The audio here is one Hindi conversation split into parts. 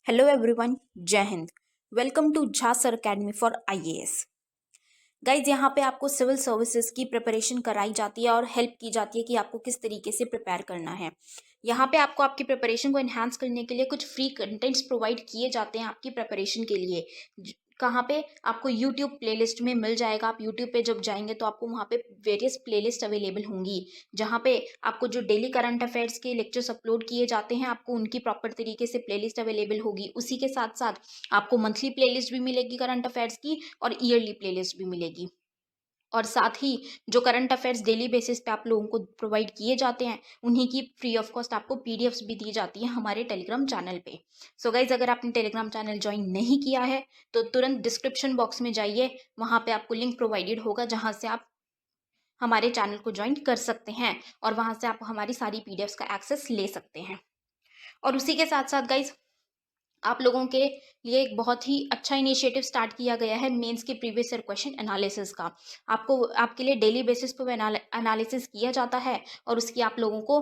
हेलो एवरीवन, जय Hind. Welcome to Jha sir academy for IAS. Guys, यहाँ पे आपको सिविल सर्विसेज की प्रिपरेशन कराई जाती है और हेल्प की जाती है कि आपको किस तरीके से प्रिपेयर करना है। यहाँ पे आपको आपकी प्रिपरेशन को एनहांस करने के लिए कुछ फ्री कंटेंट्स प्रोवाइड किए जाते हैं आपकी प्रिपरेशन के लिए। कहाँ पे आपको यूट्यूब प्लेलिस्ट में मिल जाएगा। आप यूट्यूब पे जब जाएंगे तो आपको वहाँ पे वेरियस प्लेलिस्ट अवेलेबल होंगी, जहाँ पे आपको जो डेली करंट अफेयर्स के लेक्चर्स अपलोड किए जाते हैं आपको उनकी प्रॉपर तरीके से प्लेलिस्ट अवेलेबल होगी। उसी के साथ साथ आपको मंथली प्लेलिस्ट भी मिलेगी करंट अफेयर्स की और ईयरली प्लेलिस्ट भी मिलेगी। और साथ ही जो करंट अफेयर्स डेली बेसिस पे आप लोगों को प्रोवाइड किए जाते हैं उन्हीं की फ्री ऑफ कॉस्ट आपको पीडीएफ्स भी दी जाती है हमारे टेलीग्राम चैनल पे। सो गाइज, अगर आपने टेलीग्राम चैनल ज्वाइन नहीं किया है तो तुरंत डिस्क्रिप्शन बॉक्स में जाइए, वहाँ पे आपको लिंक प्रोवाइडेड होगा जहाँ से आप हमारे चैनल को ज्वाइन कर सकते हैं और वहाँ से आप हमारी सारी पीडीएफ्स का एक्सेस ले सकते हैं। और उसी के साथ साथ गाइज, आप लोगों के लिए एक बहुत ही अच्छा इनिशिएटिव स्टार्ट किया गया है मेंस के प्रीवियस ईयर क्वेश्चन एनालिसिस का। आपको आपके लिए डेली बेसिस पर एनालिसिस किया जाता है और उसकी आप लोगों को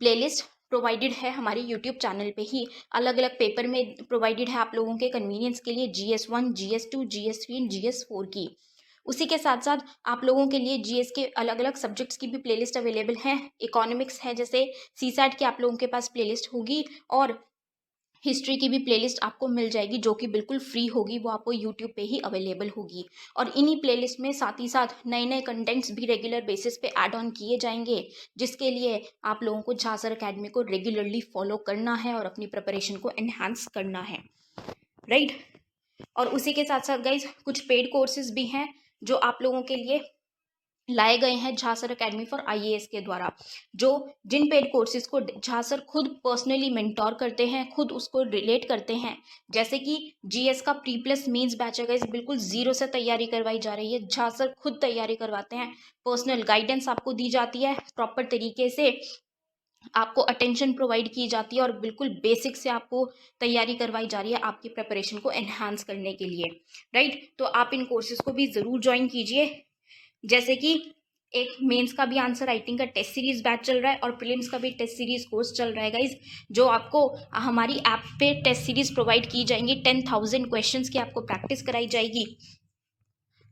प्लेलिस्ट प्रोवाइडेड है हमारे यूट्यूब चैनल पे ही। अलग अलग पेपर में प्रोवाइडेड है आप लोगों के कन्वीनियंस के लिए, GS1, GS2, GS3 and GS4 की। उसी के साथ साथ आप लोगों के लिए जीएस के अलग अलग सब्जेक्ट्स की भी प्लेलिस्ट अवेलेबल है। इकोनॉमिक्स है, जैसे सीसैट की आप लोगों के पास प्लेलिस्ट होगी और हिस्ट्री की भी प्लेलिस्ट आपको मिल जाएगी जो कि बिल्कुल फ्री होगी, वो आपको यूट्यूब पे ही अवेलेबल होगी। और इन्हीं प्लेलिस्ट में साथ ही साथ नए नए कंटेंट्स भी रेगुलर बेसिस पे ऐड ऑन किए जाएंगे, जिसके लिए आप लोगों को झा सर अकेडमी को रेगुलरली फॉलो करना है और अपनी प्रिपरेशन को एनहांस करना है, राइट। और उसी के साथ साथ गाइज, कुछ पेड कोर्सेज भी हैं जो आप लोगों के लिए लाए गए हैं Jha sir academy for IAS के द्वारा, जो जिन पेड कोर्सेज को झा सर खुद पर्सनली मेंटोर करते हैं, खुद उसको रिलेट करते हैं। जैसे कि जीएस का प्री प्लस मेंस बैच है गाइस, बिल्कुल जीरो से तैयारी करवाई जा रही है। झा सर खुद तैयारी करवाते हैं, पर्सनल गाइडेंस आपको दी जाती है, प्रॉपर तरीके से आपको अटेंशन प्रोवाइड की जाती है और बिल्कुल बेसिक से आपको तैयारी करवाई जा रही है आपकी प्रिपरेशन को एनहांस करने के लिए, राइट। तो आप इन कोर्सेज को भी ज़रूर ज्वाइन कीजिए। जैसे कि एक मेंस का भी आंसर राइटिंग का टेस्ट सीरीज बैच चल रहा है और प्रीलिम्स का भी टेस्ट सीरीज कोर्स चल रहा है गाइज, जो आपको हमारी ऐप पे टेस्ट सीरीज प्रोवाइड की जाएंगी। 10,000 क्वेश्चंस की आपको प्रैक्टिस कराई जाएगी।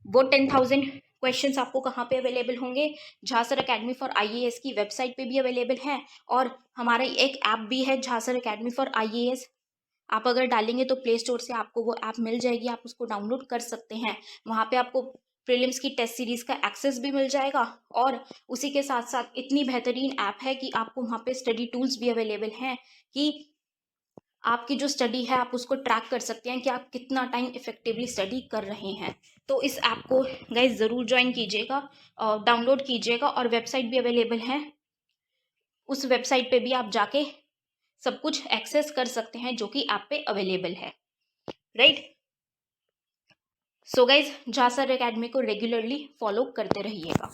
वो 10,000 क्वेश्चंस आपको कहाँ पे अवेलेबल होंगे? Jha sir academy for IAS की वेबसाइट पे भी अवेलेबल है और हमारा एक ऐप भी है Jha sir academy for IAS. आप अगर डालेंगे तो प्ले स्टोर से आपको वो ऐप मिल जाएगी, आप उसको डाउनलोड कर सकते हैं। वहाँ पे आपको प्रीलिम्स की टेस्ट सीरीज का एक्सेस भी मिल जाएगा और उसी के साथ साथ इतनी बेहतरीन ऐप है कि आपको वहाँ पे स्टडी टूल्स भी अवेलेबल हैं कि आपकी जो स्टडी है आप उसको ट्रैक कर सकते हैं कि आप कितना टाइम इफेक्टिवली स्टडी कर रहे हैं। तो इस ऐप को गाइज ज़रूर ज्वाइन कीजिएगा, डाउनलोड कीजिएगा और वेबसाइट भी अवेलेबल है। उस वेबसाइट पे भी आप जाके सब कुछ एक्सेस कर सकते हैं जो कि ऐप पे अवेलेबल है, right. So guys, Jha sir academy को रेगुलरली फॉलो करते रहिएगा।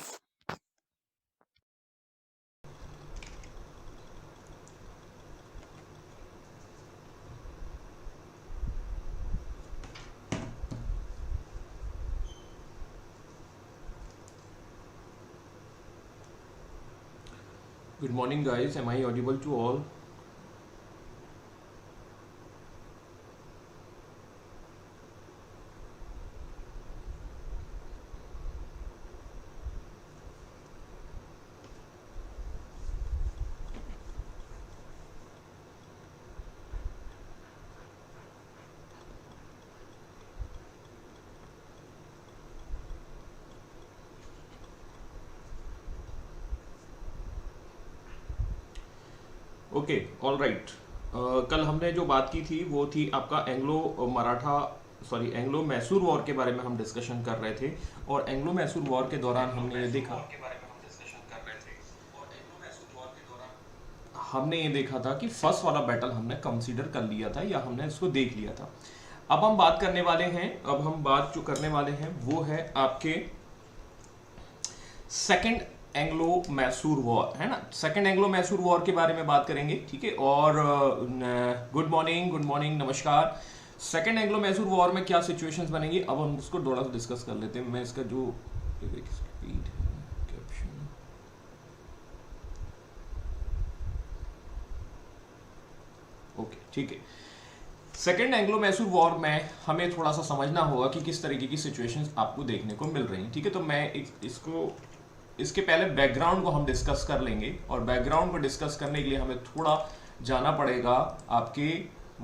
Good morning, guys. Am I audible to all? Okay, all right. कल हमने जो बात की थी वो थी आपका एंग्लो मैसूर वॉर के बारे में हम डिस्कशन कर रहे थे। और एंग्लो मैसूर वॉर के दौरान हमने ये देखा था कि फर्स्ट वाला बैटल हमने कंसीडर कर लिया था या हमने इसको देख लिया था। अब हम बात करने वाले हैं, अब हम बात जो करने वाले हैं वो है आपके सेकंड एंग्लो मैसूर वॉर, है ना। सेकंड एंग्लो मैसूर वॉर के बारे में बात करेंगे, ठीक है। और गुड मॉर्निंग, नमस्कार। सेकंड एंग्लो मैसूर वॉर में क्या सिचुएशंस बनेंगी, अब हम उसको थोड़ा सा डिस्कस कर लेते हैं। मैं इसका जो स्पीड है कैप्शन, ओके, ठीक है। सेकेंड एंग्लो मैसूर वॉर में हमें थोड़ा सा समझना होगा कि किस तरीके की सिचुएशंस आपको देखने को मिल रही हैं, ठीक है। तो मैं इसके पहले बैकग्राउंड को हम डिस्कस कर लेंगे, और बैकग्राउंड को डिस्कस करने के लिए हमें थोड़ा जाना पड़ेगा आपके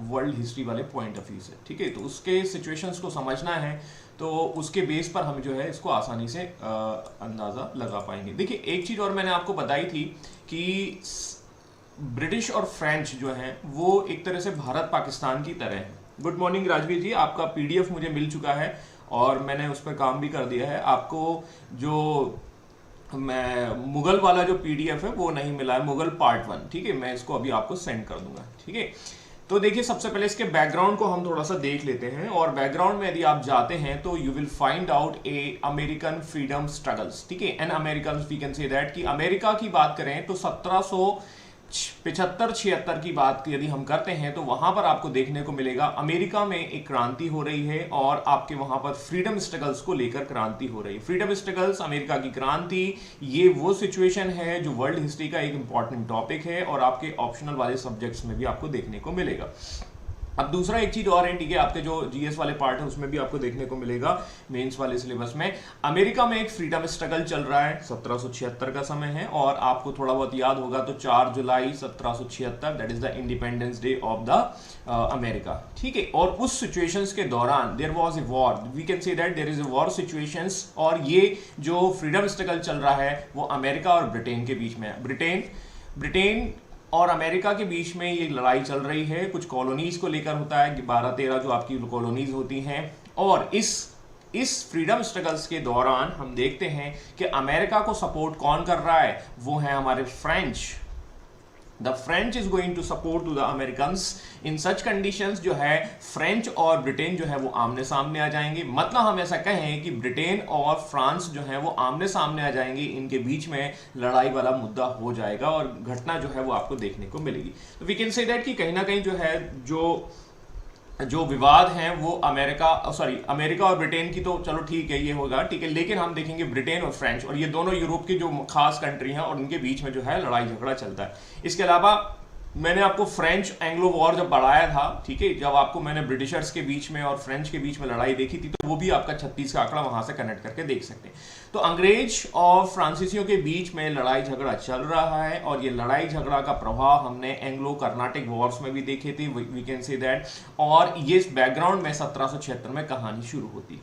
वर्ल्ड हिस्ट्री वाले पॉइंट ऑफ व्यू से, ठीक है। तो उसके सिचुएशंस को समझना है, तो उसके बेस पर हम जो है इसको आसानी से अंदाज़ा लगा पाएंगे। देखिए, एक चीज़ और मैंने आपको बताई थी कि ब्रिटिश और फ्रेंच जो हैं वो एक तरह से भारत पाकिस्तान की तरह हैं। गुड मॉर्निंग राजवीर जी, आपका पीडीएफ मुझे मिल चुका है और मैंने उस पर काम भी कर दिया है। आपको जो मुगल वाला जो पीडीएफ है वो नहीं मिला है, मुगल पार्ट 1, ठीक है। मैं इसको अभी आपको सेंड कर दूंगा, ठीक है। तो देखिए, सबसे पहले इसके बैकग्राउंड को हम थोड़ा सा देख लेते हैं, और बैकग्राउंड में यदि आप जाते हैं तो you will find out a American freedom struggles, ठीक है। An American we can say that कि अमेरिका की बात करें तो 1775-76 की बात यदि हम करते हैं तो वहां पर आपको देखने को मिलेगा अमेरिका में एक क्रांति हो रही है, और आपके वहां पर फ्रीडम स्ट्रगल्स को लेकर क्रांति हो रही है। फ्रीडम स्ट्रगल्स, अमेरिका की क्रांति, ये वो सिचुएशन है जो वर्ल्ड हिस्ट्री का एक इंपॉर्टेंट टॉपिक है और आपके ऑप्शनल वाले सब्जेक्ट्स में भी आपको देखने को मिलेगा। अब दूसरा एक चीज और है, ठीक है, आपके जो जीएस वाले पार्ट है उसमें भी आपको देखने को मिलेगा मेंस वाले सिलेबस में। अमेरिका में एक फ्रीडम स्ट्रगल चल रहा है, 1776 का समय है, और आपको थोड़ा बहुत याद होगा तो 4 जुलाई 1776 that is the independence day of the America, ठीक है। और उस सिचुएशंस के दौरान there was a war, we can say that there is a war situations, और ये जो फ्रीडम स्ट्रगल चल रहा है वो अमेरिका और ब्रिटेन के बीच में है। ब्रिटेन और अमेरिका के बीच में ये लड़ाई चल रही है, कुछ कॉलोनीज को लेकर होता है, 12-13 जो आपकी कॉलोनीज होती हैं। और इस फ्रीडम स्ट्रगल्स के दौरान हम देखते हैं कि अमेरिका को सपोर्ट कौन कर रहा है, वो है हमारे French. The French is going to support to the Americans. In such conditions जो है फ्रेंच और ब्रिटेन जो है वो आमने सामने आ जाएंगे। मतलब हम ऐसा कहें कि ब्रिटेन और फ्रांस जो है वो आमने सामने आ जाएंगे, इनके बीच में लड़ाई वाला मुद्दा हो जाएगा और घटना जो है वो आपको देखने को मिलेगी। तो वी कैन से दैट कि कहीं ना कहीं जो है जो विवाद हैं वो अमेरिका और ब्रिटेन की, तो चलो ठीक है ये होगा, ठीक है। लेकिन हम देखेंगे ब्रिटेन और फ्रेंच, और ये दोनों यूरोप की जो खास कंट्री हैं और उनके बीच में जो है लड़ाई झगड़ा चलता है। इसके अलावा मैंने आपको फ्रेंच एंग्लो वॉर जब पढ़ाया था, ठीक है, जब आपको मैंने ब्रिटिशर्स के बीच में और फ्रेंच के बीच में लड़ाई देखी थी, तो वो भी आपका 36 का आंकड़ा वहां से कनेक्ट करके देख सकते हैं। तो अंग्रेज और फ्रांसीसियों के बीच में लड़ाई झगड़ा चल रहा है, और ये लड़ाई झगड़ा का प्रभाव हमने एंग्लो कर्नाटिक वॉर्स में भी देखे थे, वी कैन से दैट। और ये इस बैकग्राउंड में 1776 में कहानी शुरू होती है,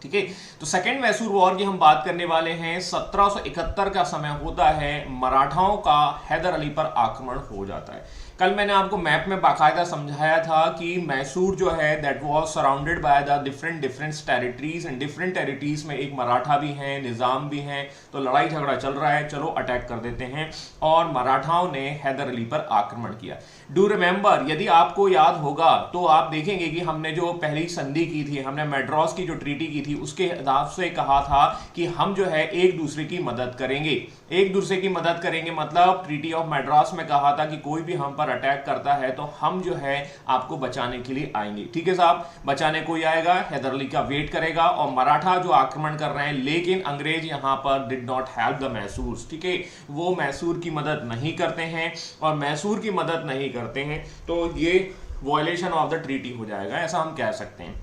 ठीक है। तो सेकेंड मैसूर वॉर की हम बात करने वाले हैं। 1771 का समय होता है, मराठाओं का हैदर अली पर आक्रमण हो जाता है। कल मैंने आपको मैप में बाकायदा समझाया था कि मैसूर जो है that was surrounded by the different territories, and different territories में एक मराठा भी हैं, निजाम भी हैं। तो लड़ाई झगड़ा चल रहा है, चलो अटैक कर देते हैं, और मराठाओं ने हैदर अली पर आक्रमण किया। डू रिमेंबर, यदि आपको याद होगा तो आप देखेंगे कि हमने जो पहली संधि की थी, हमने मैड्रास की जो ट्रीटी की थी, उसके हिसाब से कहा था कि हम जो है एक दूसरे की मदद करेंगे। एक दूसरे की मदद करेंगे मतलब ट्रीटी ऑफ मैड्रास में कहा था कि कोई भी हम पर अटैक करता है तो हम जो है आपको बचाने के लिए आएंगे, ठीक है साहब। बचाने कोई आएगा, हैदर अली का वेट करेगा, और मराठा जो आक्रमण कर रहे हैं, लेकिन अंग्रेज यहां पर did not help the Mysore, ठीक है। वो मैसूर की मदद नहीं करते हैं, और मैसूर की मदद नहीं करते हैं तो ये वायलेशन ऑफ द ट्रीटी हो जाएगा, ऐसा हम कह सकते हैं।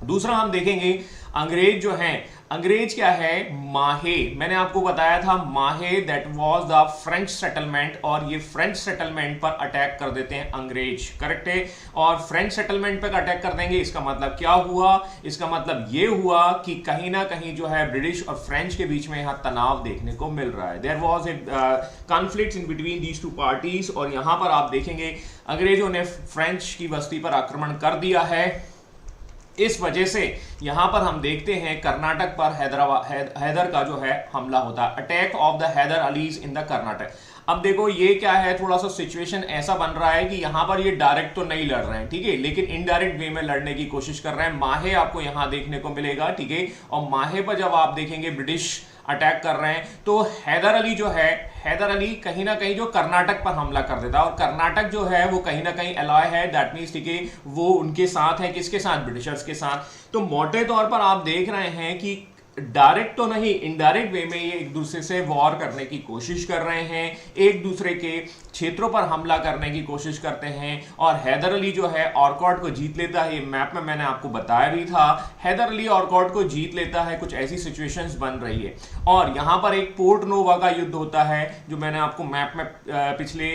दूसरा हम देखेंगे अंग्रेज जो हैं, अंग्रेज क्या है, माहे, मैंने आपको बताया था माहे that was the French settlement, और ये फ्रेंच सेटलमेंट पर अटैक कर देते हैं अंग्रेज, करेक्ट है। और फ्रेंच सेटलमेंट पर अटैक कर देंगे, इसका मतलब क्या हुआ, इसका मतलब ये हुआ कि कहीं ना कहीं जो है ब्रिटिश और फ्रेंच के बीच में यहाँ तनाव देखने को मिल रहा है। There was a conflict in between these two parties, और यहाँ पर आप देखेंगे अंग्रेजों ने फ्रेंच की बस्ती पर आक्रमण कर दिया है। इस वजह से यहां पर हम देखते हैं कर्नाटक पर हैदर का जो है हमला होता है, attack of the Hyder Ali's in the Karnataka. अब देखो ये क्या है, थोड़ा सा सिचुएशन ऐसा बन रहा है कि यहां पर ये डायरेक्ट तो नहीं लड़ रहे हैं, ठीक है, लेकिन इनडायरेक्ट वे में लड़ने की कोशिश कर रहे हैं। माहे आपको यहां देखने को मिलेगा, ठीक है, और माहे पर जब आप देखेंगे ब्रिटिश अटैक कर रहे हैं तो हैदर अली जो है, हैदर अली कहीं ना कहीं जो कर्नाटक पर हमला कर देता है, और कर्नाटक जो है वो कहीं ना कहीं एलॉय है, दैट मींस ठीक है वो उनके साथ है, किसके साथ, ब्रिटिशर्स के साथ। तो मोटे तौर पर आप देख रहे हैं कि डायरेक्ट तो नहीं, इनडायरेक्ट वे में ये एक दूसरे से वॉर करने की कोशिश कर रहे हैं, एक दूसरे के क्षेत्रों पर हमला करने की कोशिश करते हैं। और हैदर अली जो है ऑर्कॉट को जीत लेता है, ये मैप में मैंने आपको बताया भी था, हैदर अली ऑर्कॉट को जीत लेता है, कुछ ऐसी सिचुएशंस बन रही है। और यहाँ पर एक पोर्ट नोवा का युद्ध होता है, जो मैंने आपको मैप में पिछले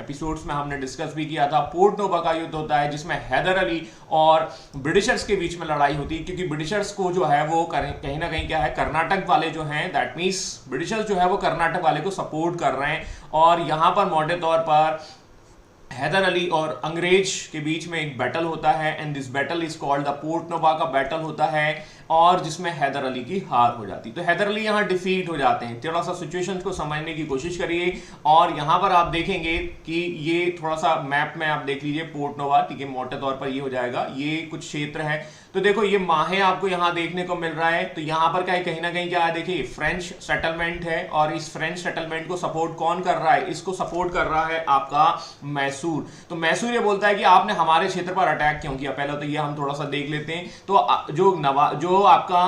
एपिसोड्स में हमने डिस्कस भी किया था। पोर्ट नोवा का युद्ध होता है जिसमें हैदर अली और ब्रिटिशर्स के बीच में लड़ाई होती है, क्योंकि ब्रिटिशर्स को जो है वो कहीं ना कहीं क्या है, कर्नाटक वाले जो हैं, दैट मीन्स ब्रिटिशर्स जो है वो कर्नाटक वाले को सपोर्ट कर रहे हैं। और यहाँ पर मोटे तौर पर हैदर अली और अंग्रेज के बीच में एक बैटल होता है, and this battle is called the Porto Novo का बैटल होता है, और जिसमें हैदर अली की हार हो जाती है। तो हैदर अली यहाँ डिफीट हो जाते हैं। थोड़ा सा सिचुएशंस को समझने की कोशिश करिए, और यहाँ पर आप देखेंगे कि ये थोड़ा सा मैप में आप देख लीजिए पोर्ट नोवा, ठीक है, मोटे तौर पर ये हो जाएगा, ये कुछ क्षेत्र है। तो देखो ये माहे आपको यहाँ देखने को मिल रहा है। तो यहाँ पर क्या है, कहीं ना कहीं क्या है, देखिए फ्रेंच सेटलमेंट है, और इस फ्रेंच सेटलमेंट को सपोर्ट कौन कर रहा है, इसको सपोर्ट कर रहा है आपका मैसूर। तो मैसूर ये बोलता है कि आपने हमारे क्षेत्र पर अटैक क्यों किया। पहले तो ये हम थोड़ा सा देख लेते हैं। तो जो आपका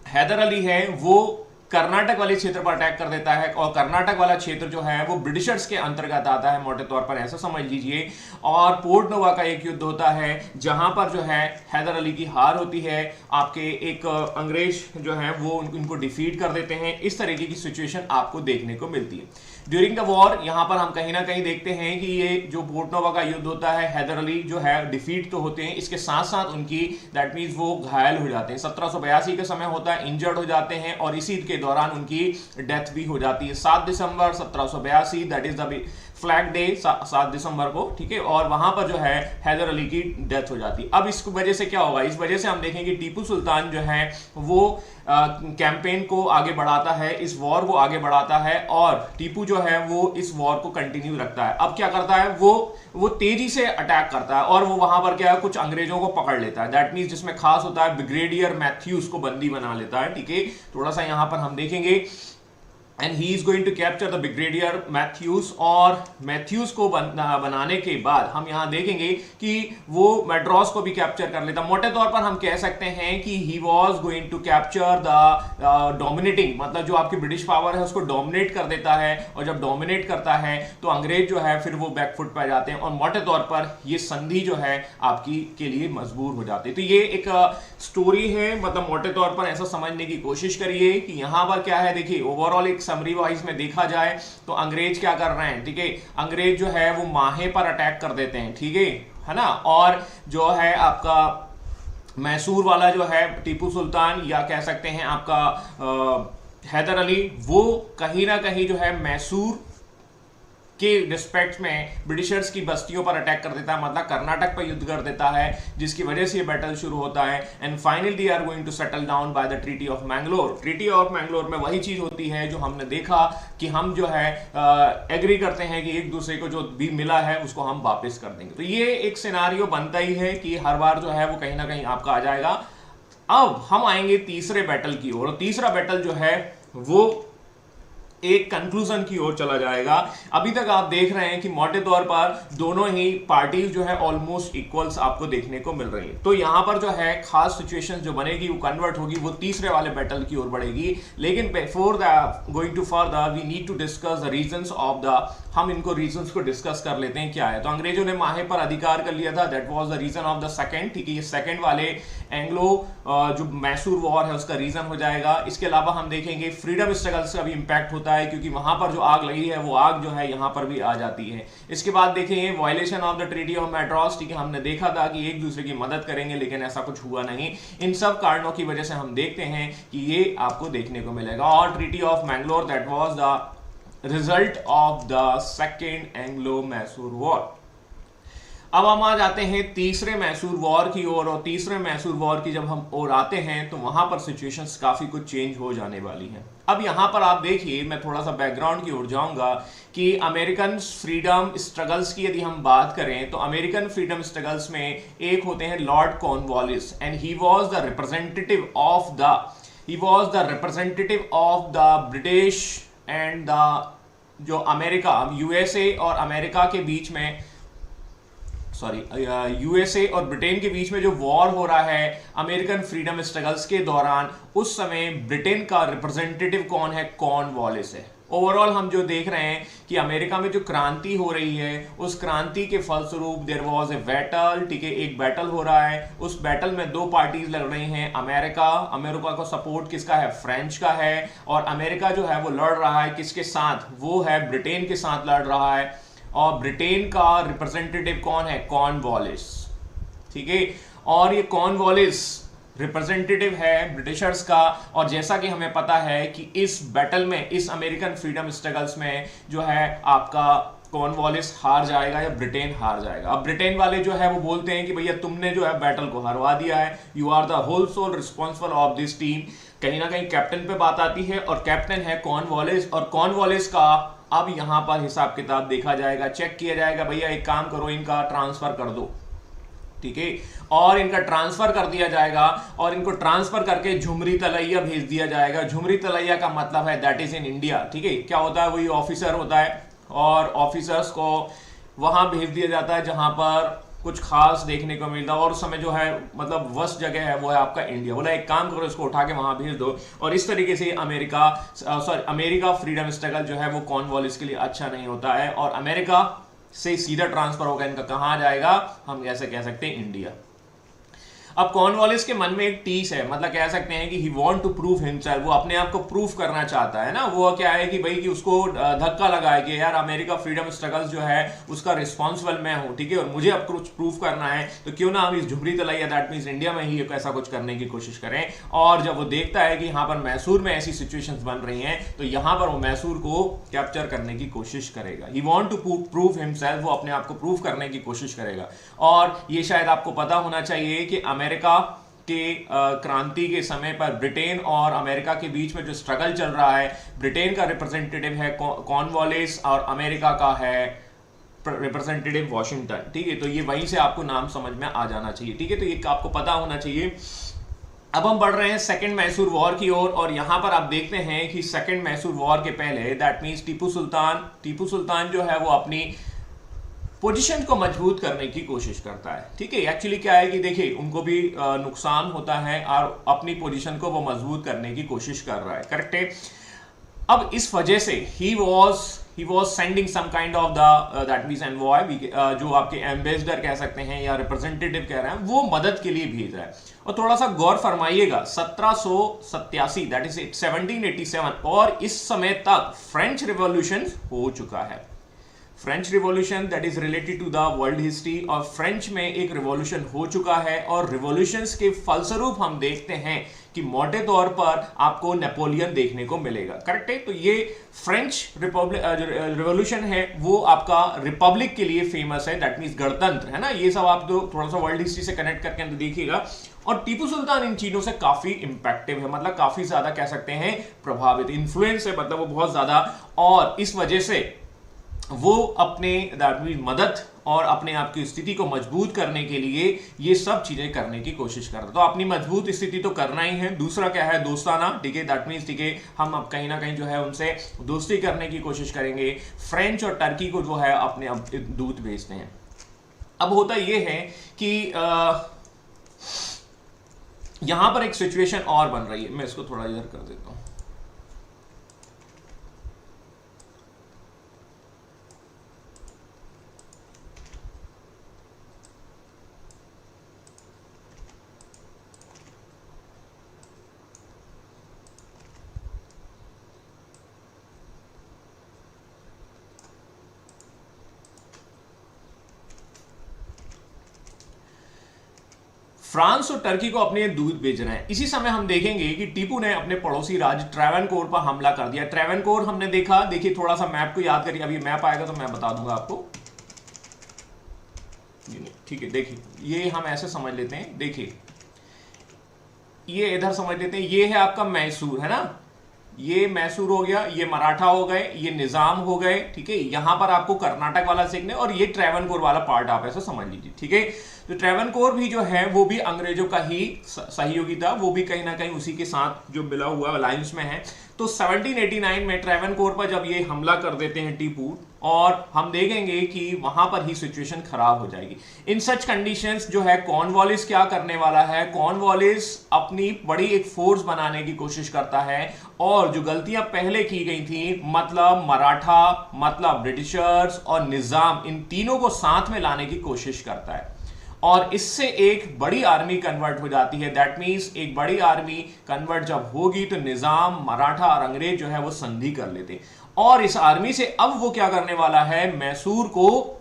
हैदर अली है वो कर्नाटक वाले क्षेत्र पर अटैक कर देता है, और कर्नाटक वाला क्षेत्र जो है वो ब्रिटिशर्स के अंतर्गत आता है, मोटे तौर पर ऐसा समझ लीजिए। और पोर्ट नोवा का एक युद्ध होता है जहां पर जो है हैदर अली की हार होती है, आपके एक अंग्रेज जो है वो इनको डिफीट कर देते हैं। इस तरीके की सिचुएशन आपको देखने को मिलती है ड्यूरिंग द वॉर। यहां पर हम कहीं ना कहीं देखते हैं कि ये जो पोर्ट नोवा का युद्ध होता है, हैदर अली जो है डिफीट तो होते हैं, इसके साथ साथ उनकी दैट मीन्स वो घायल हो जाते हैं। 1782 का समय होता है, इंजर्ड हो जाते हैं, और इसी के दौरान उनकी डेथ भी हो जाती है। 7 दिसंबर 1782 that is the flag day, 7 दिसंबर को, ठीक है। और वहां पर जो है हैदर अली की डेथ हो जाती है। अब इस वजह से क्या होगा, इस वजह से हम देखेंगे टीपू सुल्तान जो है वो कैंपेन को आगे बढ़ाता है, इस वॉर को आगे बढ़ाता है, और टीपू जो है वो इस वॉर को कंटिन्यू रखता है। अब क्या करता है, वो तेजी से अटैक करता है, और वो वहां पर क्या है, कुछ अंग्रेजों को पकड़ लेता है, दैट मीन्स जिसमें खास होता है ब्रिगेडियर मैथ्यूज को बंदी बना लेता है, ठीक है। थोड़ा सा यहां पर हम देखेंगे, and he is going to capture the brigadier Mathews. और मैथ्यूज को बनाने के बाद हम यहां देखेंगे कि वो मैड्रास को भी कैप्चर कर लेता। मोटे तौर पर हम कह सकते हैं कि he was going to capture the dominating, मतलब जो आपकी ब्रिटिश पावर है उसको डोमिनेट कर देता है, और जब डोमिनेट करता है तो अंग्रेज जो है फिर वो बैकफुट पर जाते हैं, और मोटे तौर पर ये संधि जो है आपकी के लिए मजबूर हो जाती है। तो ये एक स्टोरी है, मतलब मोटे तौर पर ऐसा समझने की कोशिश करिए कि यहां पर क्या है। देखिए ओवरऑल एक समरी वाइज में देखा जाए तो अंग्रेज क्या कर रहे हैं, ठीक है, अंग्रेज जो है वो माहे पर अटैक कर देते हैं, ठीक है ना। और जो है आपका मैसूर वाला जो है टीपू सुल्तान, या कह सकते हैं आपका हैदर अली, वो कहीं ना कहीं जो है मैसूर के रिस्पेक्ट में ब्रिटिशर्स की बस्तियों पर अटैक कर देता है, मतलब कर्नाटक पर युद्ध कर देता है, जिसकी वजह से ये बैटल शुरू होता है। And finally they are going to settle down by the treaty of Mangalore. Treaty of Mangalore में वही चीज होती है जो हमने देखा कि हम जो है एग्री करते हैं कि एक दूसरे को जो भी मिला है उसको हम वापस कर देंगे। तो ये एक सिनारियो बनता ही है कि हर बार जो है वो कहीं ना कहीं आपका आ जाएगा। अब हम आएंगे तीसरे बैटल की ओर, और तीसरा बैटल जो है वो एक कंक्लूजन की ओर चला जाएगा। अभी तक आप देख रहे हैं कि मोटे तौर पर दोनों ही पार्टीज जो है ऑलमोस्ट इक्वल्स आपको देखने को मिल रही है। तो यहां पर जो है खास सिचुएशन जो बनेगी वो कन्वर्ट होगी, वो तीसरे वाले बैटल की ओर बढ़ेगी। लेकिन before the going to further we need to discuss the reasons of the, हम इनको रीजंस को डिस्कस कर लेते हैं क्या है। तो अंग्रेजों ने माहे पर अधिकार कर लिया था, that was the reason of the second, ठीक है। ये सेकंड वाले एंग्लो जो मैसूर वॉर है उसका रीजन हो जाएगा। इसके अलावा हम देखेंगे फ्रीडम स्ट्रगल्स का भी इंपैक्ट होता है, क्योंकि वहां पर जो आग लगी है वो आग जो है यहां पर भी आ जाती है। इसके बाद देखेंगे violation of the treaty of Madras, ठीक है। हमने देखा था कि एक दूसरे की मदद करेंगे, लेकिन ऐसा कुछ हुआ नहीं। इन सब कारणों की वजह से हम देखते हैं कि ये आपको देखने को मिलेगा। और treaty of Mangalore that was the result of the second Anglo Mysore war. अब हम आ जाते हैं तीसरे मैसूर वॉर की ओर, और तीसरे मैसूर वॉर की जब हम ओर आते हैं तो वहां पर सिचुएशंस काफी कुछ चेंज हो जाने वाली हैं। अब यहां पर आप देखिए, मैं थोड़ा सा बैकग्राउंड की ओर जाऊंगा कि अमेरिकन फ्रीडम स्ट्रगल्स की यदि हम बात करें तो अमेरिकन फ्रीडम स्ट्रगल्स में एक होते हैं Lord Cornwallis, and he was the representative of the British and the जो अमेरिका, यूएसए और अमेरिका के बीच में सॉरी यूएसए और ब्रिटेन के बीच में जो वॉर हो रहा है अमेरिकन फ्रीडम स्ट्रगल्स के दौरान, उस समय ब्रिटेन का रिप्रेजेंटेटिव कौन है? कॉर्नवालिस है। ओवरऑल हम जो देख रहे हैं कि अमेरिका में जो क्रांति हो रही है, उस क्रांति के फलस्वरूप देयर वाज ए बैटल, ठीक है, एक बैटल हो रहा है। उस बैटल में दो पार्टीज लड़ रही हैं। अमेरिका को सपोर्ट किसका है? फ्रेंच का है। और अमेरिका जो है वो लड़ रहा है किसके साथ? वो है ब्रिटेन के साथ लड़ रहा है। और ब्रिटेन का रिप्रेजेंटेटिव कौन है? कॉर्नवालिस, ठीक है। और ये कॉर्नवालिस रिप्रेजेंटेटिव है ब्रिटिशर्स का। और जैसा कि हमें पता है कि इस बैटल में, इस अमेरिकन फ्रीडम स्ट्रगल्स में जो है आपका कॉर्नवालिस हार जाएगा या ब्रिटेन हार जाएगा। अब ब्रिटेन वाले जो है वो बोलते हैं कि भैया तुमने जो है बैटल को हरवा दिया है, you are the whole sole responsible of this team. कहीं ना कहीं कैप्टन पे बात आती है और कैप्टन है कॉर्नवालिस। और कॉर्नवालिस का अब यहां पर हिसाब किताब देखा जाएगा, चेक किया जाएगा, भैया एक काम करो, इनका ट्रांसफर कर दो, ठीक है। और इनका ट्रांसफर कर दिया जाएगा और इनको ट्रांसफर करके झुमरी तलैया भेज दिया जाएगा। झुमरी तलैया का मतलब है दैट इज इन इंडिया, ठीक है। क्या होता है? वही ऑफिसर होता है और ऑफिसर्स को वहां भेज दिया जाता है जहां पर कुछ खास देखने को मिलता है। और उस समय जो है मतलब वर्स्ट जगह है वो है आपका इंडिया। बोला एक काम करो, इसको उठा के वहां भेज दो। और इस तरीके से अमेरिका फ्रीडम स्ट्रगल जो है वो कॉर्नवालिस के लिए अच्छा नहीं होता है। और अमेरिका से सीधा ट्रांसफर होगा इनका, कहां जाएगा? हम कैसे कह सकते हैं? इंडिया। अब कॉर्नवालिस के मन में एक टीस है, मतलब कह सकते हैं कि he want to prove himself, वो अपने आप को प्रूव करना चाहता है ना। वो क्या है कि भाई कि उसको धक्का लगा है कि यार अमेरिका फ्रीडम स्ट्रगल्स जो है उसका रिस्पॉन्सिबल मैं हूं, ठीक है, और मुझे अब कुछ प्रूव करना है, तो क्यों ना हम इस झुमरी तलैया दैट मींस इंडिया में ही ऐसा कुछ करने की कोशिश करें। और जब वो देखता है कि यहाँ पर मैसूर में ऐसी सिचुएशंस बन रही हैं, तो यहाँ पर वो मैसूर को कैप्चर करने की कोशिश करेगा। He want to prove himself, वो अपने आप को प्रूव करने की कोशिश करेगा। और ये शायद आपको पता होना चाहिए कि अमेरिका के क्रांति के समय पर ब्रिटेन और अमेरिका के बीच में जो स्ट्रगल चल रहा है, ब्रिटेन का रिप्रेजेंटेटिव है कॉर्नवालिस और अमेरिका का है रिप्रेजेंटेटिव वॉशिंगटन, ठीक है। तो ये वहीं से आपको नाम समझ में आ जाना चाहिए, ठीक है। तो ये आपको पता होना चाहिए। अब हम बढ़ रहे हैं सेकंड मैसूर वॉर की ओर। और यहां पर आप देखते हैं कि सेकंड मैसूर वॉर के पहले दैट मींस टीपू सुल्तान जो है वो अपनी पोजीशन को मजबूत करने की कोशिश करता है, ठीक है। एक्चुअली क्या है कि देखिए उनको भी नुकसान होता है और अपनी पोजीशन को वो मजबूत करने की कोशिश कर रहा है, करेक्ट है। अब इस वजह से he was sending some kind of the that means envoy, जो आपके एम्बेसडर कह सकते हैं या रिप्रेजेंटेटिव कह रहे हैं, वो मदद के लिए भेज रहा है। और थोड़ा सा गौर फरमाइएगा, 1787 दैट इज 1787, और इस समय तक फ्रेंच रिवॉल्यूशन हो चुका है। French revolution that is related to the world history, और फ्रेंच में एक रिवॉल्यूशन हो चुका है। और रिवॉल्यूशंस के फलस्वरूप हम देखते हैं कि मोटे तौर पर आपको नेपोलियन देखने को मिलेगा, करेक्ट है। तो ये फ्रेंच रिवॉल्यूशन है वो आपका रिपब्लिक के लिए फेमस है, दैट मींस गणतंत्र, है ना। ये सब आप तो थोड़ा सा वर्ल्ड हिस्ट्री से कनेक्ट करके देखिएगा। और टीपू सुल्तान इन चीजों से काफी इंपैक्टिव है, मतलब काफी ज्यादा कह सकते हैं प्रभावित, इन्फ्लुएंस है, मतलब वो बहुत ज्यादा। और इस वजह से वो अपने मदद और अपने आप की स्थिति को मजबूत करने के लिए ये सब चीजें करने की कोशिश कर रहा है। तो अपनी मजबूत स्थिति तो करना ही है। दूसरा क्या है? दोस्ताना, ठीक है, दैट मींस ठीक है हम अब कहीं ना कहीं जो है उनसे दोस्ती करने की कोशिश करेंगे। फ्रेंच और टर्की को जो है अपने अब दूत भेजते हैं। अब होता ये है कि यहां पर एक सिचुएशन और बन रही है, मैं इसको थोड़ा इधर कर देता हूं। फ्रांस और टर्की को अपने दूत भेज रहे हैं। इसी समय हम देखेंगे कि टीपू ने अपने पड़ोसी राज्य ट्रैवनकोर पर हमला कर दिया। ट्रैवनकोर हमने देखा, देखिए थोड़ा सा मैप को याद करिए, अभी मैप आएगा तो मैं बता दूंगा आपको, ठीक है। देखिए ये हम ऐसे समझ लेते हैं, देखिए ये इधर समझ लेते हैं, ये है आपका मैसूर, है ना, ये मैसूर हो गया, ये मराठा हो गए, ये निजाम हो गए, ठीक है। यहां पर आपको कर्नाटक वाला सीखने, और ये ट्रैवनकोर वाला पार्ट आप ऐसा समझ लीजिए, ठीक है। तो ट्रैवनकोर भी जो है वो भी अंग्रेजों का ही सहयोगी था, वो भी कहीं ना कहीं उसी के साथ जो मिला हुआ अलायंस में है। तो 1789 में ट्रैवनकोर पर जब ये हमला कर देते हैं टीपू, और हम देखेंगे कि वहां पर ही सिचुएशन खराब हो जाएगी। इन सच कंडीशंस जो है कॉर्नवालिस क्या करने वाला है, कॉर्नवालिस अपनी बड़ी एक फोर्स बनाने की कोशिश करता है, और जो गलतियां पहले की गई थी, मतलब मराठा, मतलब ब्रिटिशर्स और निजाम, इन तीनों को साथ में लाने की कोशिश करता है, और इससे एक बड़ी आर्मी कन्वर्ट हो जाती है। दैट मीन्स एक बड़ी आर्मी कन्वर्ट जब होगी तो निजाम, मराठा और अंग्रेज जो है वो संधि कर लेते, और इस आर्मी से अब वो क्या करने वाला है, मैसूर को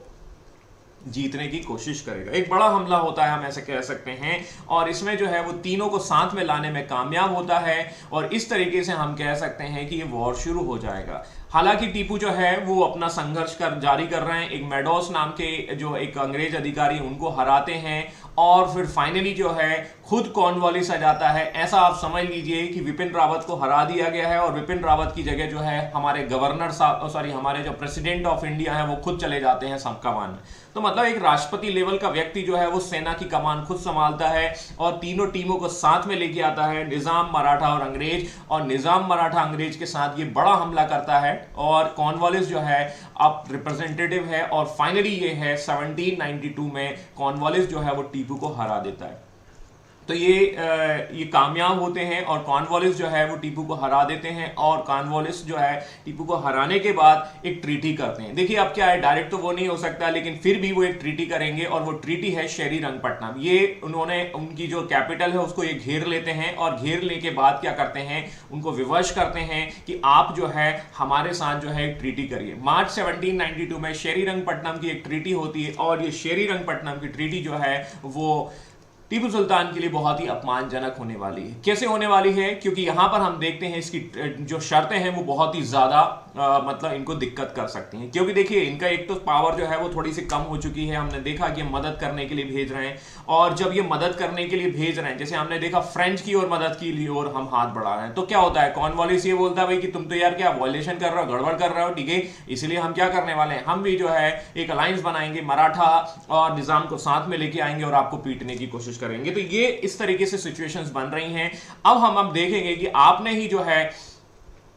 जीतने की कोशिश करेगा। एक बड़ा हमला होता है, हम ऐसे कह सकते हैं, और इसमें जो है वो तीनों को साथ में लाने में कामयाब होता है, और इस तरीके से हम कह सकते हैं कि ये वॉर शुरू हो जाएगा। हालांकि टीपू जो है वो अपना संघर्ष जारी कर रहे हैं, एक मेडोस नाम के जो एक अंग्रेज अधिकारी उनको हराते हैं, और फिर फाइनली जो है खुद कॉर्नवालिस आ जाता है। ऐसा आप समझ लीजिए कि विपिन रावत को हरा दिया गया है, और विपिन रावत की जगह जो है हमारे गवर्नर साहब, सॉरी हमारे जो प्रेसिडेंट ऑफ इंडिया है वो खुद चले जाते हैं सब कमान में। तो मतलब एक राष्ट्रपति लेवल का व्यक्ति जो है वो सेना की कमान खुद संभालता है, और तीनों टीमों को साथ में लेके आता है, निजाम, मराठा और अंग्रेज, और निजाम, मराठा, अंग्रेज के साथ ये बड़ा हमला करता है, और कॉर्नवालिस जो है अब रिप्रेजेंटेटिव है, और फाइनली ये है 1792 में कॉर्नवालिस जो है वो टीपू को हरा देता है। तो ये कामयाब होते हैं, और कॉर्नवालिस जो है वो टीपू को हरा देते हैं, और कॉर्नवालिस जो है टीपू को हराने के बाद एक ट्रीटी करते हैं। देखिए अब क्या है, डायरेक्ट तो वो नहीं हो सकता, लेकिन फिर भी वो एक ट्रीटी करेंगे, और वो ट्रीटी है श्रीरंगपट्टनम। ये उन्होंने उनकी जो कैपिटल है उसको ये घेर लेते हैं, और घेर लेने के बाद क्या करते हैं, उनको विवश करते हैं कि आप जो है हमारे साथ जो है एक ट्रीटी करिए। मार्च 1792 में श्रीरंगपट्टनम की एक ट्रीटी होती है, और ये श्रीरंगपट्टनम की ट्रीटी जो है वो टीपू सुल्तान के लिए बहुत ही अपमानजनक होने वाली है। कैसे होने वाली है, क्योंकि यहां पर हम देखते हैं इसकी जो शर्तें हैं वो बहुत ही ज्यादा मतलब इनको दिक्कत कर सकती हैं, क्योंकि देखिए इनका एक तो पावर जो है वो थोड़ी सी कम हो चुकी है। हमने देखा कि मदद करने के लिए भेज रहे हैं, और जब ये मदद करने के लिए भेज रहे हैं, जैसे हमने देखा फ्रेंच की और मदद की लिए और हम हाथ बढ़ा रहे हैं, तो क्या होता है, कॉर्नवालिस ये बोलता है भाई कि तुम तो यार क्या वायलेशन कर रहे हो, गड़बड़ कर रहे हो, ठीक है, इसलिए हम क्या करने वाले हैं, हम भी जो है एक अलायंस बनाएंगे, मराठा और निजाम को साथ में लेके आएंगे और आपको पीटने की कोशिश करेंगे। तो ये इस तरीके से सिचुएशंस बन रही हैं। अब देखेंगे कि आपने ही जो है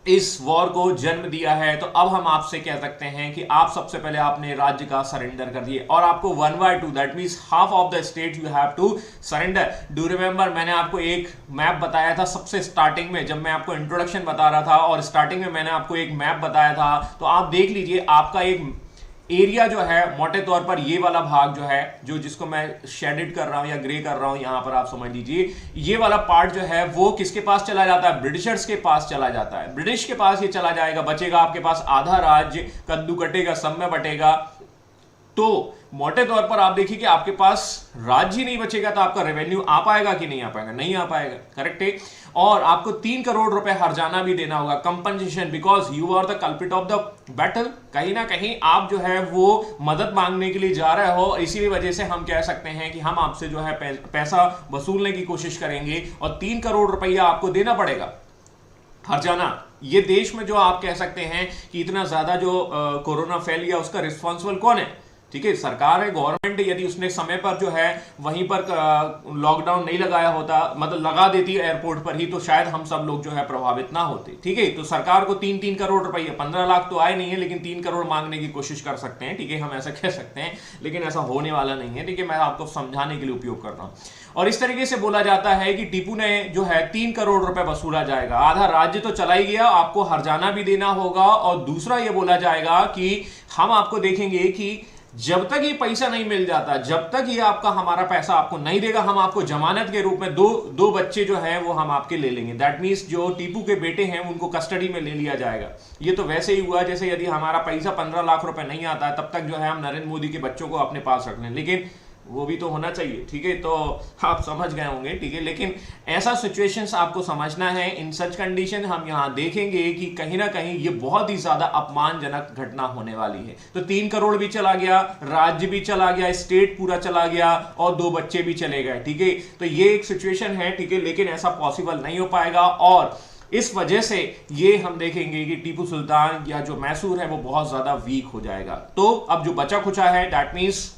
इस वॉर को जन्म दिया है, तो अब हम आपसे कह सकते हैं कि आप सबसे पहले आपने राज्य का सरेंडर कर दिए, और आपको 1/2 that means half of the state you have to surrender. Do remember, मैंने आपको एक मैप बताया था सबसे स्टार्टिंग में, जब मैं आपको इंट्रोडक्शन बता रहा था, और स्टार्टिंग में मैंने आपको एक मैप बताया था, तो आप देख लीजिए आपका एक एरिया जो है मोटे तौर पर ये वाला भाग जो है, जो जिसको मैं शेडेड कर रहा हूं या ग्रे कर रहा हूं, यहां पर आप समझ लीजिए ये वाला पार्ट जो है वो किसके पास चला जाता है, ब्रिटिशर्स के पास चला जाता है। ब्रिटिश के पास ये चला जाएगा, बचेगा आपके पास आधा राज्य, कद्दू कटेगा सब में बटेगा। तो मोटे तौर पर आप देखिए कि आपके पास राज्य ही नहीं बचेगा, तो आपका रेवेन्यू आ पाएगा कि नहीं आ पाएगा, नहीं आ पाएगा, करेक्ट है। और आपको 3 करोड़ रुपए हर्जाना भी देना होगा, compensation, because you are the culprit of the battle. कहीं ना कहीं आप जो है वो मदद मांगने के लिए जा रहे हो, इसी वजह से हम कह सकते हैं कि हम आपसे जो है पैसा वसूलने की कोशिश करेंगे, और 3 करोड़ रुपया आपको देना पड़ेगा हर्जाना। ये देश में जो आप कह सकते हैं कि इतना ज्यादा जो कोरोना फैल गया, उसका रिस्पॉन्सिबल कौन है, ठीक है, सरकार है, गवर्नमेंट। यदि उसने समय पर जो है वहीं पर लॉकडाउन नहीं लगाया होता, मतलब लगा देती एयरपोर्ट पर ही, तो शायद हम सब लोग जो है प्रभावित ना होते, ठीक है। तो सरकार को 3-3 करोड़ रुपए, 15 लाख तो आए नहीं है, लेकिन 3 करोड़ मांगने की कोशिश कर सकते हैं, ठीक है, हम ऐसा कह सकते हैं, लेकिन ऐसा होने वाला नहीं है, ठीक है, मैं आपको समझाने के लिए उपयोग कर रहा हूं। और इस तरीके से बोला जाता है कि टीपू ने जो है 3 करोड़ रुपए वसूला जाएगा, आधा राज्य तो चला ही गया, आपको हर्जाना भी देना होगा, और दूसरा ये बोला जाएगा कि हम आपको देखेंगे कि जब तक ये पैसा नहीं मिल जाता, जब तक ये आपका हमारा पैसा आपको नहीं देगा, हम आपको जमानत के रूप में दो बच्चे जो हैं वो हम आपके ले लेंगे। दैट मीन्स जो टीपू के बेटे हैं उनको कस्टडी में ले लिया जाएगा। ये तो वैसे ही हुआ जैसे यदि हमारा पैसा 15 लाख रुपए नहीं आता है, तब तक जो है हम नरेंद्र मोदी के बच्चों को अपने पास रख लें, लेकिन वो भी तो होना चाहिए, ठीक है, तो आप समझ गए होंगे, ठीक है। लेकिन ऐसा सिचुएशंस आपको समझना है। इन सच कंडीशन हम यहां देखेंगे कि कहीं ना कहीं ये बहुत ही ज्यादा अपमानजनक घटना होने वाली है। तो 3 करोड़ भी चला गया, राज्य भी चला गया, स्टेट पूरा चला गया, और 2 बच्चे भी चले गए, ठीक है। तो ये एक सिचुएशन है, ठीक है, लेकिन ऐसा पॉसिबल नहीं हो पाएगा, और इस वजह से ये हम देखेंगे कि टीपू सुल्तान या जो मैसूर है वो बहुत ज्यादा वीक हो जाएगा। तो अब जो बचा खुचा है, दैट मीन्स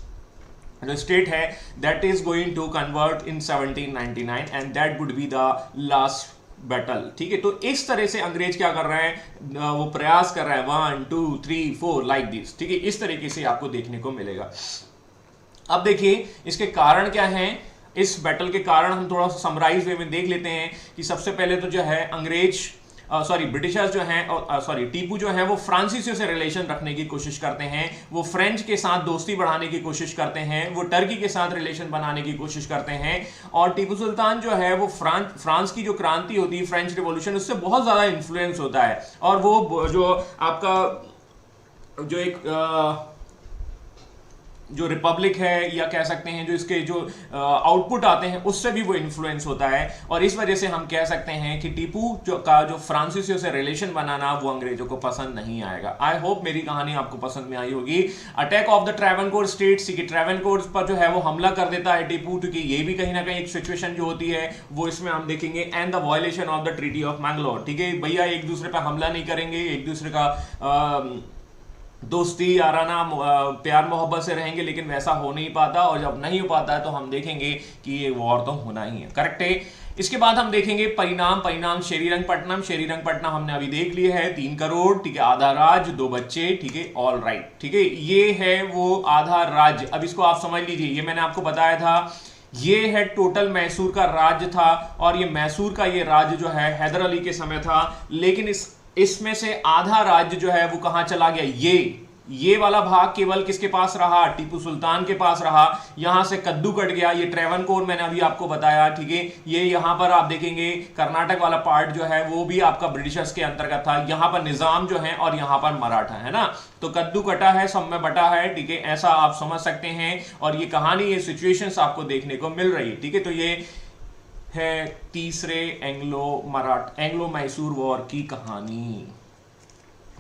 जो स्टेट है that is going to convert in 1799 and that would be the last battle. ठीक है, तो इस तरह से अंग्रेज क्या कर रहे हैं, वो प्रयास कर रहे हैं 1 2 3 4 लाइक दिस। ठीक है, इस तरीके से आपको देखने को मिलेगा। अब देखिए इसके कारण क्या हैं, इस बैटल के कारण हम थोड़ा सा समराइज वे में देख लेते हैं कि सबसे पहले तो जो है अंग्रेज ब्रिटिशर्स जो हैं टीपू जो है वो फ्रांसीसियों से रिलेशन रखने की कोशिश करते हैं, वो फ्रेंच के साथ दोस्ती बढ़ाने की कोशिश करते हैं, वो टर्की के साथ रिलेशन बनाने की कोशिश करते हैं। और टीपू सुल्तान जो है वो फ्रांस की जो क्रांति होती है, फ्रेंच रिवॉल्यूशन, उससे बहुत ज़्यादा इन्फ्लुएंस होता है। और वो जो आपका जो एक जो रिपब्लिक है या कह सकते हैं जो इसके जो आउटपुट आते हैं उससे भी वो इन्फ्लुएंस होता है। और इस वजह से हम कह सकते हैं कि टीपू जो फ्रांसीसियों से रिलेशन बनाना वो अंग्रेजों को पसंद नहीं आएगा। आई होप मेरी कहानी आपको पसंद में आई होगी। Attack of the Travancore states, कि ट्रैवनकोर पर जो है वो हमला कर देता है टीपू, क्योंकि ये भी कहीं ना कहीं एक सिचुएशन जो होती है वो इसमें हम देखेंगे। And the violation of the treaty of Mangalore. ठीक है भैया, एक दूसरे पर हमला नहीं करेंगे, एक दूसरे का दोस्ती याराना प्यार मोहब्बत से रहेंगे, लेकिन वैसा हो नहीं पाता। और जब नहीं हो पाता है तो हम देखेंगे कि ये वॉर तो होना ही है। करेक्ट है। इसके बाद हम देखेंगे परिणाम श्रीरंगपट्टनम हमने अभी देख लिया है, 3 करोड़। ठीक है, आधा राज्य, 2 बच्चे। ठीक है, ऑल राइट। ठीक है, ये है वो आधा राज्य। अब इसको आप समझ लीजिए, ये मैंने आपको बताया था, ये है टोटल मैसूर का राज्य था। और ये मैसूर का ये राज्य जो है हैदर अली के समय था, लेकिन इसमें से आधा राज्य जो है वो कहां चला गया, ये वाला भाग केवल किसके पास रहा, टीपू सुल्तान के पास रहा। यहां से कद्दू कट गया, ये ट्रैवनकोर मैंने अभी आपको बताया। ठीक है, ये यहां पर आप देखेंगे कर्नाटक वाला पार्ट जो है वो भी आपका ब्रिटिशर्स के अंतर्गत था। यहां पर निजाम जो है और यहां पर मराठा है ना, तो कद्दू कटा है, सब में बटा है। ठीक है, ऐसा आप समझ सकते हैं। और ये कहानी, ये सिचुएशंस आपको देखने को मिल रही है। ठीक है, तो ये है तीसरे एंग्लो मैसूर वॉर की कहानी।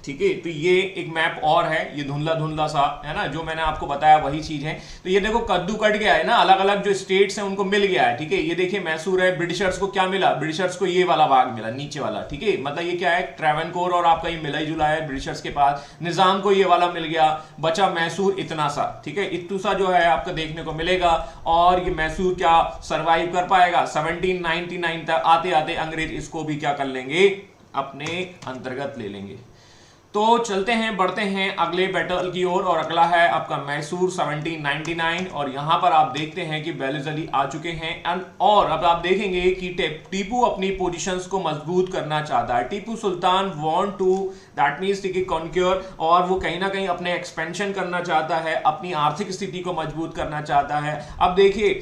ठीक है, तो ये एक मैप और है, ये धुंधला धुंधला सा है ना, जो मैंने आपको बताया वही चीज है। तो ये देखो कद्दू कट गया है ना, अलग अलग जो स्टेट्स हैं उनको मिल गया है। ठीक है, ये देखिए मैसूर है, ब्रिटिशर्स को क्या मिला, ब्रिटिशर्स को ये वाला भाग मिला, नीचे वाला। ठीक है, मतलब ये क्या है, ट्रैवनकोर और आपका ये मिला जुला है ब्रिटिशर्स के पास। निजाम को ये वाला मिल गया, बचा मैसूर इतना सा। ठीक है, इतू सा जो है आपको देखने को मिलेगा। और ये मैसूर क्या सर्वाइव कर पाएगा, 1799 तक आते आते अंग्रेज इसको भी क्या कर लेंगे, अपने अंतर्गत ले लेंगे। तो चलते हैं, बढ़ते हैं अगले बैटल की ओर। और अगला है आपका मैसूर 1799। और यहां पर आप देखते हैं कि वेलेज़ अली आ चुके हैं। और अब आप देखेंगे कि टीपू अपनी पोजीशंस को मजबूत करना चाहता है। Tipu Sultan want to that means कि कॉन्क्योर, और वो कहीं ना कहीं अपने एक्सपेंशन करना चाहता है, अपनी आर्थिक स्थिति को मजबूत करना चाहता है। अब देखिए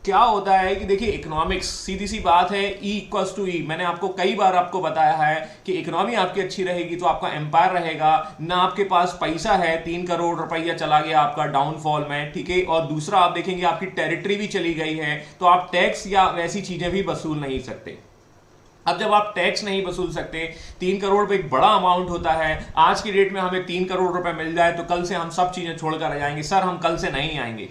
क्या होता है कि देखिए इकोनॉमिक्स, सीधी सी बात है, E इक्वल्स टू ई। मैंने आपको कई बार आपको बताया है कि इकोनॉमी आपकी अच्छी रहेगी तो आपका एम्पायर रहेगा ना, आपके पास पैसा है, 3 करोड़ रुपया चला गया आपका डाउनफॉल में। ठीक है, और दूसरा आप देखेंगे आपकी टेरिटरी भी चली गई है, तो आप टैक्स या वैसी चीजें भी वसूल नहीं सकते। अब जब आप टैक्स नहीं वसूल सकते, 3 करोड़ पे एक बड़ा अमाउंट होता है। आज की डेट में हमें 3 करोड़ रुपए मिल जाए तो कल से हम सब चीजें छोड़कर आ जाएंगे, सर हम कल से नहीं आएंगे।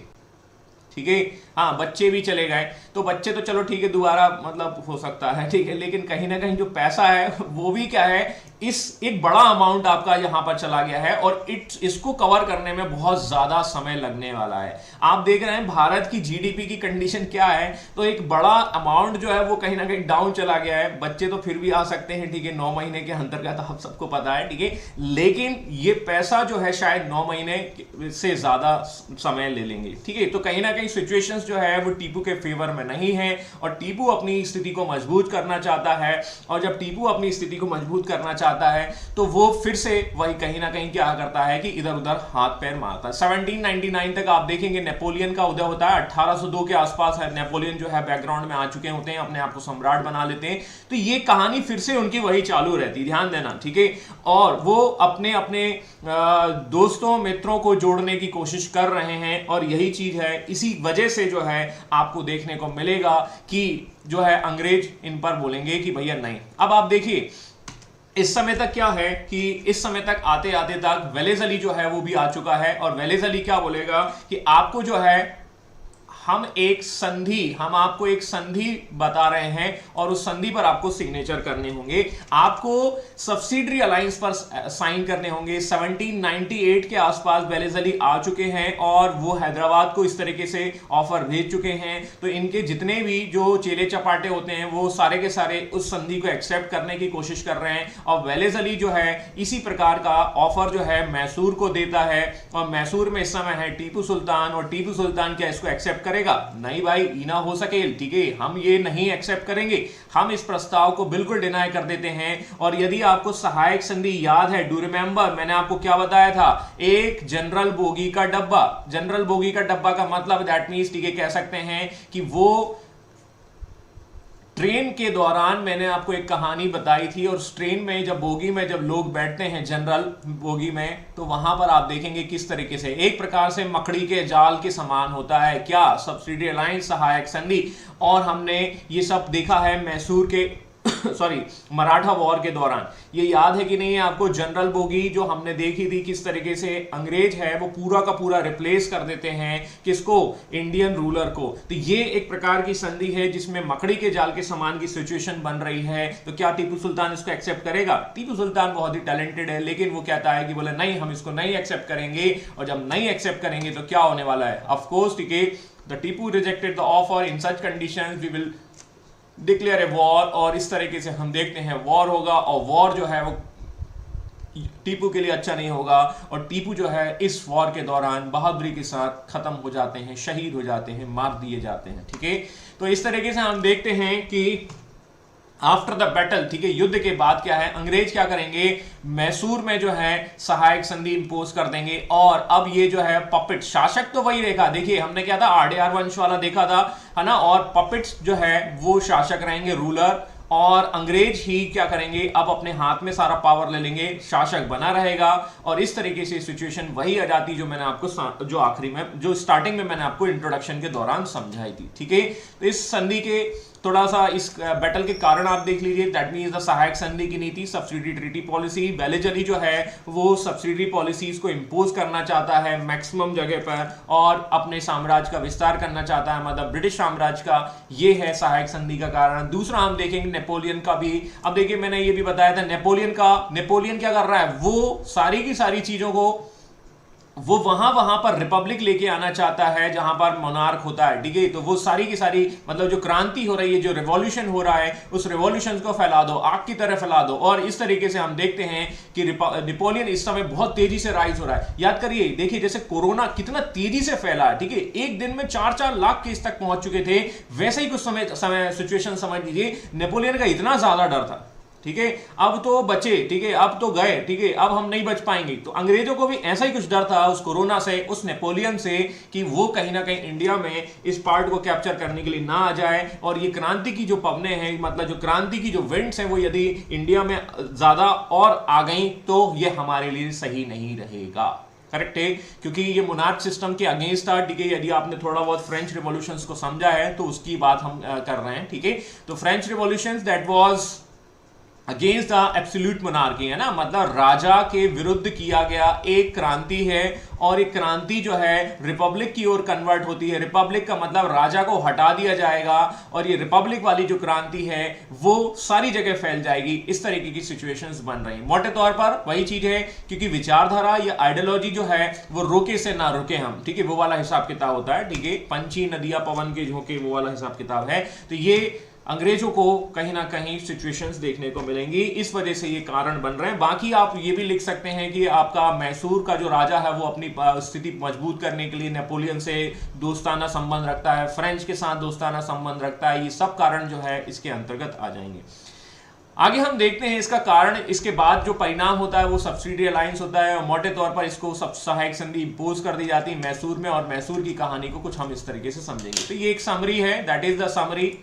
ठीक है, हाँ बच्चे भी चले गए तो बच्चे तो चलो ठीक है दोबारा मतलब हो सकता है। ठीक है, लेकिन कहीं ना कहीं जो पैसा है वो भी क्या है, इस एक बड़ा अमाउंट आपका यहां पर चला गया है और इसको कवर करने में बहुत ज्यादा समय लगने वाला है। आप देख रहे हैं भारत की जीडीपी की कंडीशन क्या है, तो एक बड़ा अमाउंट जो है वो कहीं ना कहीं डाउन चला गया है। बच्चे तो फिर भी आ सकते हैं, ठीक है, 9 महीने के अंतर्गत आप सबको पता है। ठीक है, लेकिन ये पैसा जो है शायद 9 महीने से ज्यादा समय ले लेंगे। ठीक है, तो कहीं ना कहीं सिचुएशंस जो है वो टीपू के फेवर में नहीं है और टीपू अपनी स्थिति को मजबूत करना चाहता है। और जब टीपू अपनी स्थिति को मजबूत करना चाहता है तो वो फिर से वही कहीं ना कहीं क्या करता है कि इधर उधर हाथ पैर मारता है। 1799 तक आप देखेंगे नेपोलियन का उदय होता है। 1802 के आसपास है नेपोलियन जो है बैकग्राउंड में आ चुके होते हैं, अपने आप को सम्राट बना लेते हैं। तो ये कहानी फिर से उनकी वही चालू रहती है, ध्यान देना। ठीक है, और वो अपने अपने दोस्तों मित्रों को जोड़ने की कोशिश कर रहे हैं और यही चीज है, इसी वजह से जो है आपको देखने को मिलेगा कि जो है अंग्रेज इन पर बोलेंगे कि भैया नहीं। अब आप देखिए इस समय तक क्या है कि इस समय तक आते आते तक वेलेज़ अली जो है वो भी आ चुका है और वेलेज़ अली क्या बोलेगा कि आपको जो है हम आपको एक संधि बता रहे हैं और उस संधि पर आपको सिग्नेचर करने होंगे, आपको सब्सिडरी अलायंस पर साइन करने होंगे। 1798 के आसपास वेलेज़ली आ चुके हैं और वो हैदराबाद को इस तरीके से ऑफर भेज चुके हैं, तो इनके जितने भी जो चेले चपाटे होते हैं वो सारे के सारे उस संधि को एक्सेप्ट करने की कोशिश कर रहे हैं। और वेलेज़ली जो है इसी प्रकार का ऑफर जो है मैसूर को देता है, और मैसूर में इस समय है टीपू सुल्तान, और टीपू सुल्तान क्या इसको एक्सेप्ट करेगा? नहीं भाई, इना हो सके, ठीक है, हम ये नहीं एक्सेप्ट करेंगे, हम इस प्रस्ताव को बिल्कुल डिनाई कर देते हैं। और यदि आपको सहायक संधि याद है, डू रिमेंबर, मैंने आपको क्या बताया था? एक जनरल बोगी का डब्बा। जनरल बोगी का डब्बा का मतलब दैट मींस, ठीक है, कह सकते हैं कि वो ट्रेन के दौरान मैंने आपको एक कहानी बताई थी, और उस ट्रेन में जब बोगी में जब लोग बैठते हैं जनरल बोगी में, तो वहां पर आप देखेंगे किस तरीके से एक प्रकार से मकड़ी के जाल के समान होता है। क्या? सब्सिडी अलायंस, सहायक संधि। और हमने ये सब देखा है मैसूर के सॉरी मराठा वॉर के दौरान। ये याद है कि नहीं आपको? जनरल बोगी जो हमने देखी थी, किस तरीके से अंग्रेज है वो पूरा का पूरा रिप्लेस कर देते हैं किसको? इंडियन रूलर को। तो ये एक प्रकार की संधि है जिसमें मकड़ी के जाल के समान की सिचुएशन बन रही है। तो क्या टीपू सुल्तान इसको एक्सेप्ट करेगा? टीपू सुल्तान बहुत ही टैलेंटेड है, लेकिन वो कहता है कि बोले नहीं, हम इसको नहीं एक्सेप्ट करेंगे। और जब नहीं एक्सेप्ट करेंगे तो क्या होने वाला है? ऑफकोर्स, ठीक है, the Tipu rejected the offer, in such conditions we will declare a war. और इस तरीके से हम देखते हैं वॉर होगा, और वॉर जो है वो टीपू के लिए अच्छा नहीं होगा, और टीपू जो है इस वॉर के दौरान बहादुरी के साथ खत्म हो जाते हैं, शहीद हो जाते हैं, मार दिए जाते हैं। ठीक है, तो इस तरीके से हम देखते हैं कि आफ्टर द बैटल, ठीक है, युद्ध के बाद क्या है, अंग्रेज क्या करेंगे? मैसूर में जो है सहायक संधि इंपोज कर देंगे। और अब ये जो है पपेट, शासक तो वही रहेगा। देखिए हमने क्या था, आरडीआर वंश वाला देखा था, है ना, और पपेट्स जो है वो शासक रहेंगे, रूलर, और अंग्रेज ही क्या करेंगे? अब अपने हाथ में सारा पावर ले लेंगे, शासक बना रहेगा। और इस तरीके से सिचुएशन वही आ जाती जो मैंने आपको जो आखिरी में, जो स्टार्टिंग में मैंने आपको इंट्रोडक्शन के दौरान समझाई थी। ठीक है, तो इस संधि के थोड़ा सा इस बैटल के कारण आप देख लीजिए। दैट मींस द सहायक संधि की नीति, सब्सिडी ट्रीटी पॉलिसी। वेलेज़ली जो है वो सब्सिडी पॉलिसीज को इंपोज करना चाहता है मैक्सिमम जगह पर, और अपने साम्राज्य का विस्तार करना चाहता है, मतलब ब्रिटिश साम्राज्य का। ये है सहायक संधि का कारण। दूसरा हम देखेंगे नेपोलियन का भी। अब देखिए मैंने ये भी बताया था नेपोलियन क्या कर रहा है? वो सारी की सारी चीजों को वो वहां पर रिपब्लिक लेके आना चाहता है जहां पर मोनार्क होता है। ठीक है, तो वो सारी की सारी, मतलब जो क्रांति हो रही है, जो रिवॉल्यूशन हो रहा है, उस रिवॉल्यूशन को फैला दो, आग की तरह फैला दो। और इस तरीके से हम देखते हैं कि नेपोलियन इस समय बहुत तेजी से राइज हो रहा है। याद करिए, देखिए जैसे कोरोना कितना तेजी से फैला है, ठीक है, एक दिन में 4-4 लाख केस तक पहुंच चुके थे, वैसे ही कुछ समय सिचुएशन समझ लीजिए नेपोलियन का इतना ज्यादा डर था। ठीक है, अब तो बचे, ठीक है, अब तो गए, ठीक है, अब हम नहीं बच पाएंगे। तो अंग्रेजों को भी ऐसा ही कुछ डर था उस कोरोना से, उस नेपोलियन से, कि वो कहीं ना कहीं इंडिया में इस पार्ट को कैप्चर करने के लिए ना आ जाए। और ये क्रांति की जो पवने हैं, मतलब जो क्रांति की जो विंड्स हैं, वो यदि इंडिया में ज्यादा और आ गई तो ये हमारे लिए सही नहीं रहेगा। करेक्ट है, क्योंकि ये मोनार्क सिस्टम के अगेंस्ट था। ठीक है, यदि आपने थोड़ा बहुत फ्रेंच रिवॉल्यूशंस को समझा है तो उसकी बात हम कर रहे हैं। ठीक है, तो French revolutions that was against the absolute monarchy, है ना, मतलब राजा के विरुद्ध किया गया एक क्रांति है। और एक क्रांति जो है रिपब्लिक की ओर कन्वर्ट होती है। रिपब्लिक का मतलब राजा को हटा दिया जाएगा, और ये रिपब्लिक वाली जो क्रांति है वो सारी जगह फैल जाएगी। इस तरीके की सिचुएशंस बन रही हैं। मोटे तौर पर वही चीज है, क्योंकि विचारधारा या आइडियोलॉजी जो है वो रोके से ना रुके हम, ठीक है, वो वाला हिसाब किताब होता है। ठीक है, पंछी नदियां पवन के झोंके, वो वाला हिसाब किताब है। तो ये अंग्रेजों को कहीं ना कहीं सिचुएशंस देखने को मिलेंगी, इस वजह से ये कारण बन रहे हैं। बाकी आप ये भी लिख सकते हैं कि आपका मैसूर का जो राजा है वो अपनी स्थिति मजबूत करने के लिए नेपोलियन से दोस्ताना संबंध रखता है, फ्रेंच के साथ दोस्ताना संबंध रखता है। ये सब कारण जो है इसके अंतर्गत आ जाएंगे। आगे हम देखते हैं इसका कारण, इसके बाद जो परिणाम होता है वो सब्सिडी अलायंस होता है, और मोटे तौर पर इसको सब सहायक संधि इंपोज कर दी जाती है मैसूर में। और मैसूर की कहानी को कुछ हम इस तरीके से समझेंगे। तो ये एक समरी है, that is the summary.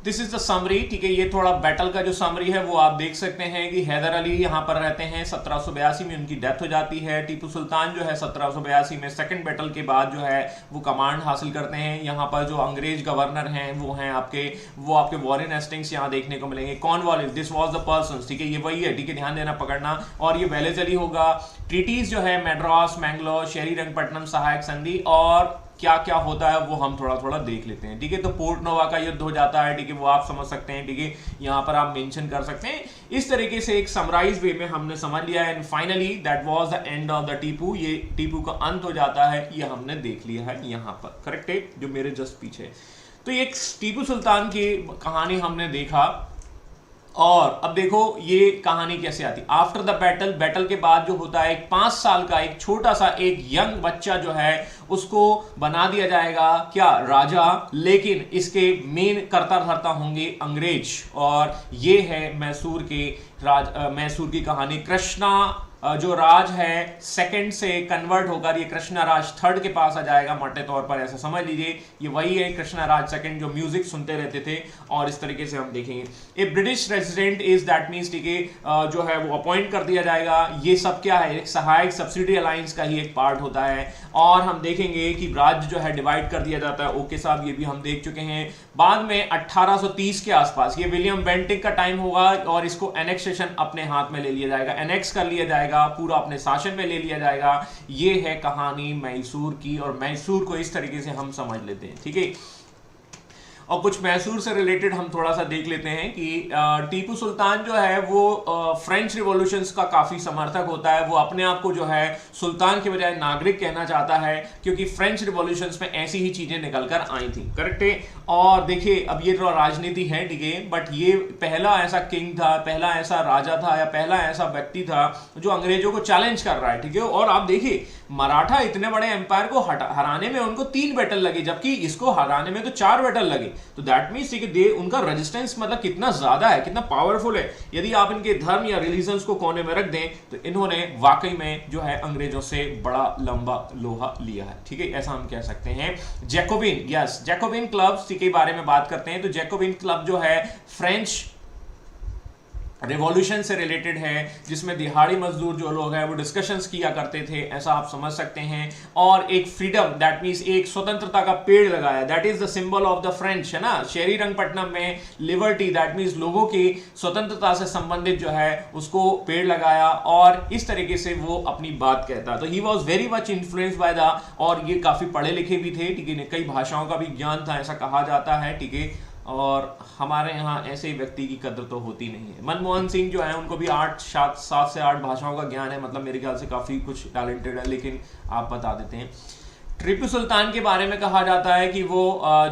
This is the summary, ठीक है। ये थोड़ा बैटल का जो समरी है वो आप देख सकते हैं कि हैदर अली यहाँ पर रहते हैं, 1782 में उनकी डेथ हो जाती है। टीपू सुल्तान जो है 1782 में सेकंड बैटल के बाद जो है वो कमांड हासिल करते हैं। यहाँ पर जो अंग्रेज गवर्नर हैं वो हैं आपके वॉरेन हेस्टिंग्स यहाँ देखने को मिलेंगे। Cornwallis, this was the person, ठीक है, ये वही है, ठीक है, ध्यान देना, पकड़ना। और ये वेलेस अली होगा। ट्रीटीज जो है मैड्रास, मैंगलोर, शेरीरंगपट्टनम सहायक संधि और क्या क्या होता है वो हम थोड़ा थोड़ा देख लेते हैं, ठीक है। तो पोर्ट नोवा का युद्ध हो जाता है, ठीक है, वो आप समझ सकते हैं, ठीक है, यहाँ पर आप मेंशन कर सकते हैं। इस तरीके से एक समराइज वे में हमने समझ लिया है। And finally that was the end of the Tipu, ये टीपू का अंत हो जाता है, ये हमने देख लिया है यहाँ पर, करेक्ट है, जो मेरे जस्ट पीछे। तो ये टीपू सुल्तान की कहानी हमने देखा। और अब देखो ये कहानी कैसे आती। आफ्टर द बैटल, बैटल के बाद जो होता है, एक 5 साल का एक छोटा सा एक यंग बच्चा जो है उसको बना दिया जाएगा क्या, राजा। लेकिन इसके मेन कर्ता धर्ता होंगे अंग्रेज। और ये है मैसूर की कहानी। कृष्णा जो राज है सेकंड से कन्वर्ट होकर ये कृष्णा राज थर्ड के पास आ जाएगा, मोटे तौर पर ऐसा समझ लीजिए। ये वही है कृष्णा राज सेकंड जो म्यूजिक सुनते रहते थे। और इस तरीके से हम देखेंगे a British resident is that means, ठीक है, जो है वो अपॉइंट कर दिया जाएगा। ये सब क्या है, एक सहायक सब्सिडी अलायंस का ही एक पार्ट होता है। और हम देखेंगे कि राज्य जो है डिवाइड कर दिया जाता है। ओके साहब, ये भी हम देख चुके हैं। बाद में 1830 के आसपास ये विलियम बेंटिक का टाइम होगा और इसको एनेक्सेशन अपने हाथ में ले लिया जाएगा, एनेक्स कर लिया जाएगा, पूरा अपने शासन में ले लिया जाएगा। ये है कहानी मैसूर की। और मैसूर को इस तरीके से हम समझ लेते हैं, ठीक है। और कुछ मैसूर से रिलेटेड हम थोड़ा सा देख लेते हैं कि टीपू सुल्तान जो है वो फ्रेंच रिवॉल्यूशंस का काफी समर्थक होता है। वो अपने आप को जो है सुल्तान के बजाय नागरिक कहना चाहता है, क्योंकि फ्रेंच रिवॉल्यूशंस में ऐसी ही चीजें निकल कर आई थी, करेक्ट है। और देखिए अब ये तो राजनीति है, ठीक है, बट ये पहला ऐसा किंग था, पहला ऐसा राजा था या पहला ऐसा व्यक्ति था जो अंग्रेजों को चैलेंज कर रहा है, ठीक है। और आप देखिए मराठा इतने बड़े एम्पायर को हराने में उनको 3 बैटल लगे, जबकि इसको हराने में तो 4 बैटल लगे। तो दैट मींस कि उनका रेजिस्टेंस मतलब कितना ज्यादा है, कितना पावरफुल है। यदि आप इनके धर्म या रिलीजन्स को कोने में रख दें तो इन्होंने वाकई में जो है अंग्रेजों से बड़ा लंबा लोहा लिया है, ठीक है, ऐसा हम कह सकते हैं। जैकोबिन, यस, जैकोबिन क्लब के बारे में बात करते हैं। तो जैकोबिन क्लब जो है फ्रेंच रिवॉल्यूशन से रिलेटेड है, जिसमें दिहाड़ी मजदूर जो लोग हैं वो डिस्कशंस किया करते थे, ऐसा आप समझ सकते हैं। और एक फ्रीडम, दैट मींस एक स्वतंत्रता का पेड़ लगाया, that is the symbol of the French, है ना। शेरीरंगपट्टनम में लिबर्टी, दैट मींस लोगों की स्वतंत्रता से संबंधित जो है उसको पेड़ लगाया। और इस तरीके से वो अपनी बात कहता। तो he was very much influenced by the, और ये काफी पढ़े लिखे भी थे, ठीक है, कई भाषाओं का भी ज्ञान था, ऐसा कहा जाता है, ठीक है। और हमारे यहाँ ऐसे व्यक्ति की कदर तो होती नहीं है। मनमोहन सिंह जो है उनको भी 7 से 8 भाषाओं का ज्ञान है, मतलब मेरे ख्याल से काफी कुछ टैलेंटेड है, लेकिन आप बता देते हैं। टीपू सुल्तान के बारे में कहा जाता है कि वो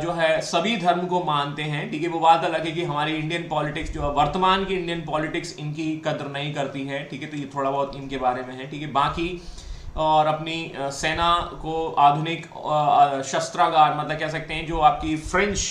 जो है सभी धर्म को मानते हैं, ठीक है। वो बात अलग है कि हमारी इंडियन पॉलिटिक्स जो है, वर्तमान की इंडियन पॉलिटिक्स इनकी कदर नहीं करती है, ठीक है। तो ये थोड़ा बहुत इनके बारे में है, ठीक है। बाकी और अपनी सेना को आधुनिक शस्त्रागार, मतलब कह सकते हैं जो आपकी फ्रेंच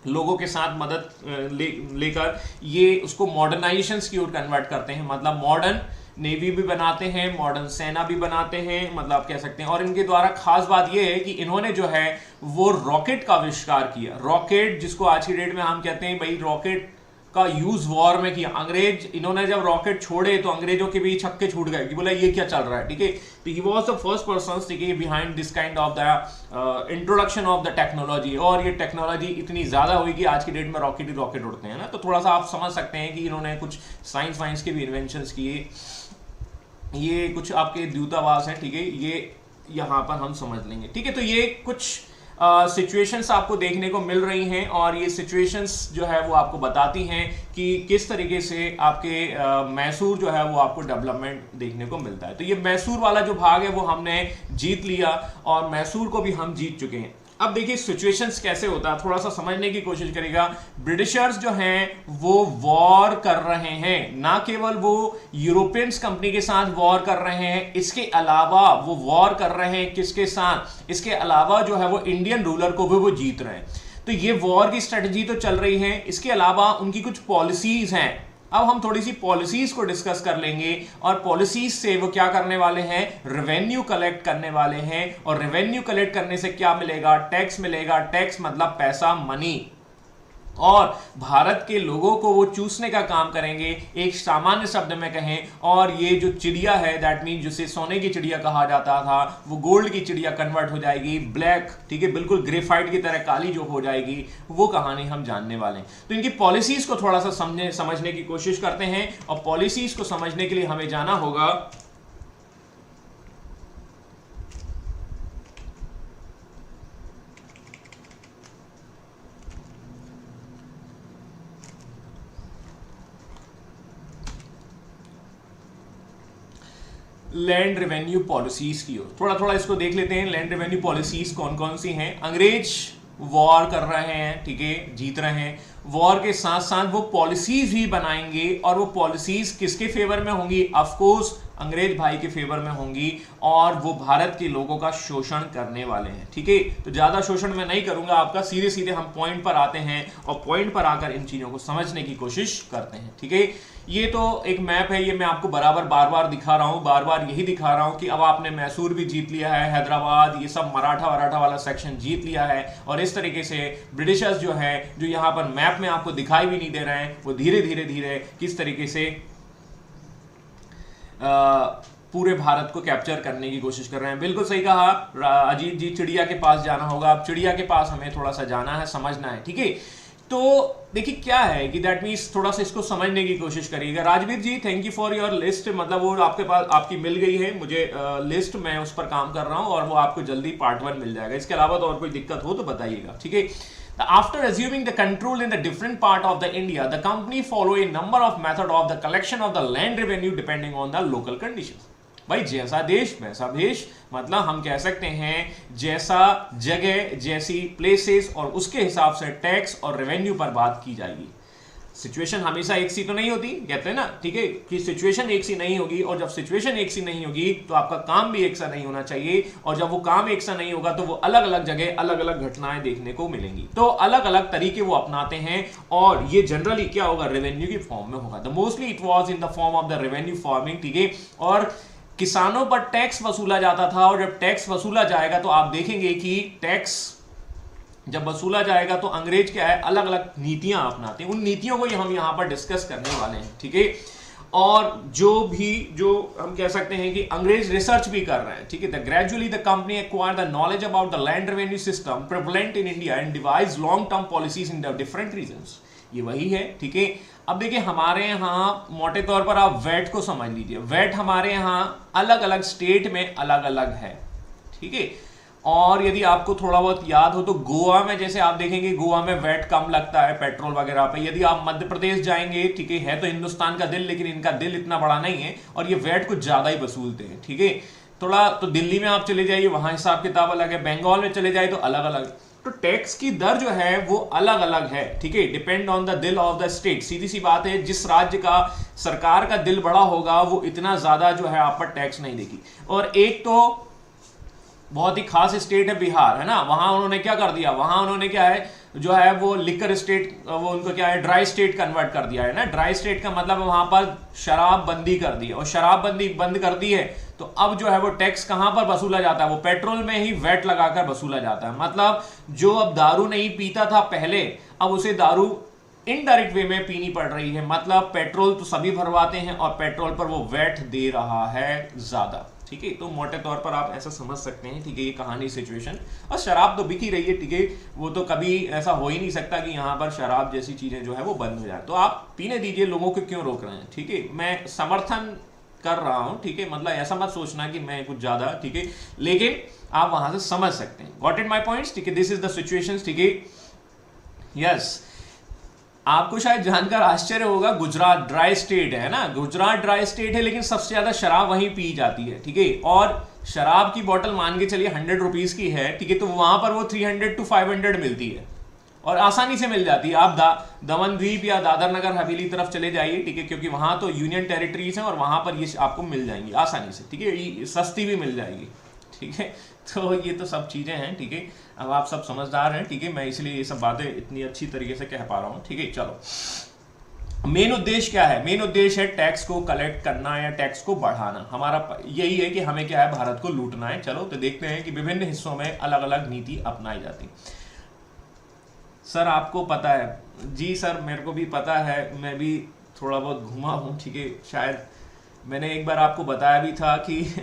लोगों के साथ मदद लेकर ये उसको मॉडर्नाइजेशंस की ओर कन्वर्ट करते हैं, मतलब मॉडर्न नेवी भी बनाते हैं, मॉडर्न सेना भी बनाते हैं, मतलब आप कह सकते हैं। और इनके द्वारा खास बात यह है कि इन्होंने जो है वो रॉकेट का आविष्कार किया। रॉकेट जिसको आज की डेट में हम कहते हैं भाई रॉकेट का यूज वॉर में किया। अंग्रेज, इन्होंने जब रॉकेट छोड़े तो अंग्रेजों के भी छक्के छूट गए कि बोला ये क्या चल रहा है, ठीक है। तो he was the first person, ठीक है, behind this kind of the introduction of the technology. और ये टेक्नोलॉजी इतनी ज्यादा हुई कि आज की डेट में रॉकेट ही रॉकेट उड़ते हैं ना। तो थोड़ा सा आप समझ सकते हैं कि इन्होंने कुछ साइंस वाइंस के भी इन्वेंशंस किए। ये कुछ आपके दूतावास हैं, ठीक है, ये यहाँ पर हम समझ लेंगे, ठीक है। तो ये कुछ सिचुएशंस आपको देखने को मिल रही हैं, और ये सिचुएशंस जो है वो आपको बताती हैं कि किस तरीके से आपके मैसूर जो है वो आपको डेवलपमेंट देखने को मिलता है। तो ये मैसूर वाला जो भाग है वो हमने जीत लिया, और मैसूर को भी हम जीत चुके हैं। अब देखिए सिचुएशंस कैसे होता है, थोड़ा सा समझने की कोशिश करेगा। ब्रिटिशर्स जो हैं वो वॉर कर रहे हैं, ना केवल वो यूरोपियंस कंपनी के साथ वॉर कर रहे हैं, इसके अलावा वो वॉर कर रहे हैं किसके साथ, इसके अलावा जो है वो इंडियन रूलर को भी वो जीत रहे हैं। तो ये वॉर की स्ट्रेटजी तो चल रही है, इसके अलावा उनकी कुछ पॉलिसीज हैं। अब हम थोड़ी सी पॉलिसीज को डिस्कस कर लेंगे, और पॉलिसीज से वो क्या करने वाले हैं, रेवेन्यू कलेक्ट करने वाले हैं। और रेवेन्यू कलेक्ट करने से क्या मिलेगा, टैक्स मिलेगा। टैक्स मतलब पैसा, मनी, और भारत के लोगों को वो चूसने का काम करेंगे, एक सामान्य शब्द में कहें। और ये जो चिड़िया है, दैट मीन जिसे सोने की चिड़िया कहा जाता था, वो गोल्ड की चिड़िया कन्वर्ट हो जाएगी, ब्लैक, ठीक है, बिल्कुल ग्रेफाइट की तरह काली जो हो जाएगी, वो कहानी हम जानने वाले हैं। तो इनकी पॉलिसीज को थोड़ा सा समझने की कोशिश करते हैं, और पॉलिसीज को समझने के लिए हमें जाना होगा लैंड रेवेन्यू पॉलिसीज की ओर। थोड़ा थोड़ा इसको देख लेते हैं, लैंड रेवेन्यू पॉलिसीज कौन कौन सी हैं। अंग्रेज वॉर कर रहे हैं, ठीक है, जीत रहे हैं। वॉर के साथ साथ वो पॉलिसीज भी बनाएंगे, और वो पॉलिसीज किसके फेवर में होंगी? ऑफ कोर्स अंग्रेज भाई के फेवर में होंगी, और वो भारत के लोगों का शोषण करने वाले हैं, ठीक है। तो ज्यादा शोषण मैं नहीं करूंगा आपका, सीधे सीधे हम पॉइंट पर आते हैं, और पॉइंट पर आकर इन चीजों को समझने की कोशिश करते हैं, ठीक है। ये तो एक मैप है, ये मैं आपको बराबर बार बार दिखा रहा हूं, बार बार यही दिखा रहा हूं कि अब आपने मैसूर भी जीत लिया है, हैदराबाद, ये सब मराठा वाला सेक्शन जीत लिया है, और इस तरीके से ब्रिटिशर्स जो है, जो यहाँ पर मैप में आपको दिखाई भी नहीं दे रहे हैं, वो धीरे धीरे धीरे किस तरीके से पूरे भारत को कैप्चर करने की कोशिश कर रहे हैं। बिल्कुल सही कहा अजीत जी, चिड़िया के पास जाना होगा। अब चिड़िया के पास हमें थोड़ा सा जाना है, समझना है, ठीक है। तो देखिए क्या है कि दैट मीन्स थोड़ा सा इसको समझने की कोशिश करिएगा। Rajveer ji, thank you for your list, मतलब वो आपके पास आपकी मिल गई है मुझे लिस्ट, मैं उस पर काम कर रहा हूं, और वो आपको जल्दी पार्ट 1 मिल जाएगा। इसके अलावा तो और कोई दिक्कत हो तो बताइएगा, ठीक है। After assuming the control in the different part of the India, the company follow a number of method of the collection of the land revenue depending on the local conditions. भाई जैसा देश वैसा भेष, मतलब हम कह सकते हैं जैसा जगह, जैसी प्लेसेस, और उसके हिसाब से टैक्स और रेवेन्यू पर बात की जाएगी। सिचुएशन हमेशा एक सी तो नहीं होती, कहते हैं ना, ठीक है, कि सिचुएशन एक सी नहीं होगी, और जब सिचुएशन एक सी नहीं होगी तो आपका काम भी एक सा नहीं होना चाहिए, और जब वो काम एक सा नहीं होगा तो वो अलग अलग जगह अलग अलग घटनाएं देखने को मिलेंगी। तो अलग अलग तरीके वो अपनाते हैं, और ये जनरली क्या होगा? रेवेन्यू की फॉर्म में होगा। The mostly it was in the form of the revenue farming, ठीक है। और किसानों पर टैक्स वसूला जाता था, और जब टैक्स वसूला जाएगा तो आप देखेंगे कि टैक्स जब वसूला जाएगा तो अंग्रेज क्या है, अलग अलग नीतियां अपनाते हैं। उन नीतियों को हम यहां पर डिस्कस करने वाले हैं, ठीक है। और जो हम कह सकते हैं कि अंग्रेज रिसर्च भी कर रहे हैं, ठीक है। The gradually the company acquire the knowledge about the land revenue system prevalent in India and devise long term policies in the different regions. ये वही है, ठीक है। अब देखिए हमारे यहाँ मोटे तौर पर आप वैट को समझ लीजिए। वैट हमारे यहाँ अलग अलग स्टेट में अलग अलग है, ठीक है। और यदि आपको थोड़ा बहुत याद हो तो गोवा में, जैसे आप देखेंगे गोवा में वैट कम लगता है पेट्रोल वगैरह पे। यदि आप मध्य प्रदेश जाएंगे, ठीक है तो हिंदुस्तान का दिल, लेकिन इनका दिल इतना बड़ा नहीं है, और ये वैट कुछ ज्यादा ही वसूलते हैं, ठीक है। थोड़ा तो दिल्ली में आप चले जाइए, वहां हिसाब किताब अलग है, बंगाल में चले जाए तो अलग अलग। तो टैक्स की दर जो है वो अलग अलग है, ठीक है, डिपेंड ऑन द दिल ऑफ द स्टेट। सीधी सी बात है, जिस राज्य का सरकार का दिल बड़ा होगा वो इतना ज्यादा जो है आप पर टैक्स नहीं देगी। और एक तो बहुत ही खास स्टेट है बिहार, है ना, वहां उन्होंने क्या कर दिया, वहां उन्होंने क्या है जो है वो लिकर स्टेट, वो उनको क्या है ड्राई स्टेट कन्वर्ट कर दिया है ना। ड्राई स्टेट का मतलब वहां पर शराब बंदी कर दी है, और शराब बंदी बंद कर दी है तो अब जो है वो टैक्स कहां पर वसूला जाता है? वो पेट्रोल में ही वैट लगाकर वसूला जाता है। मतलब जो अब दारू नहीं पीता था पहले, अब उसे दारू इनडायरेक्ट वे में पीनी पड़ रही है। मतलब पेट्रोल तो सभी भरवाते हैं, और पेट्रोल पर वो वैट दे रहा है ज्यादा, ठीक है। तो मोटे तौर पर आप ऐसा समझ सकते हैं, ठीक है, ये कहानी सिचुएशन। और शराब तो बिक ही रही है, ठीक है, वो तो कभी ऐसा हो ही नहीं सकता कि यहाँ पर शराब जैसी चीजें जो है वो बंद हो जाए। तो आप पीने दीजिए, लोगों को क्यों रोक रहे हैं, ठीक है। मैं समर्थन कर रहा हूं, ठीक है, मतलब ऐसा मत सोचना कि मैं कुछ ज्यादा, ठीक है, लेकिन आप वहां से समझ सकते हैं। गॉट इट माय पॉइंट्स, ठीक है। दिस इज द सिचुएशन, ठीक है। यस, आपको शायद जानकर आश्चर्य होगा, गुजरात ड्राई स्टेट है ना, गुजरात ड्राई स्टेट है, लेकिन सबसे ज्यादा शराब वहीं पी जाती है, ठीक है। और शराब की बोतल मान के चलिए 100 रुपीज की है, ठीक है, तो वहां पर वो 300 to 500 मिलती है, और आसानी से मिल जाती है। आप दमन द्वीप या दादर नगर हवेली तरफ चले जाइए, ठीक है, क्योंकि वहां तो यूनियन टेरिटरीज हैं, और वहां पर ये आपको मिल जाएंगी आसानी से, ठीक है, सस्ती भी मिल जाएगी, ठीक है। तो ये तो सब चीजें हैं, ठीक है। अब आप सब समझदार हैं, ठीक है, मैं इसलिए ये सब बातें इतनी अच्छी तरीके से कह पा रहा हूं, ठीक है। चलो, मेन उद्देश्य क्या है? मेन उद्देश्य है टैक्स को कलेक्ट करना या टैक्स को बढ़ाना। हमारा यही है कि हमें क्या है, भारत को लूटना है। चलो तो देखते हैं कि विभिन्न हिस्सों में अलग अलग नीति अपनाई जाती। सर आपको पता है जी सर, मेरे को भी पता है, मैं भी थोड़ा बहुत घूमा हूँ, ठीक है। शायद मैंने एक बार आपको बताया भी था कि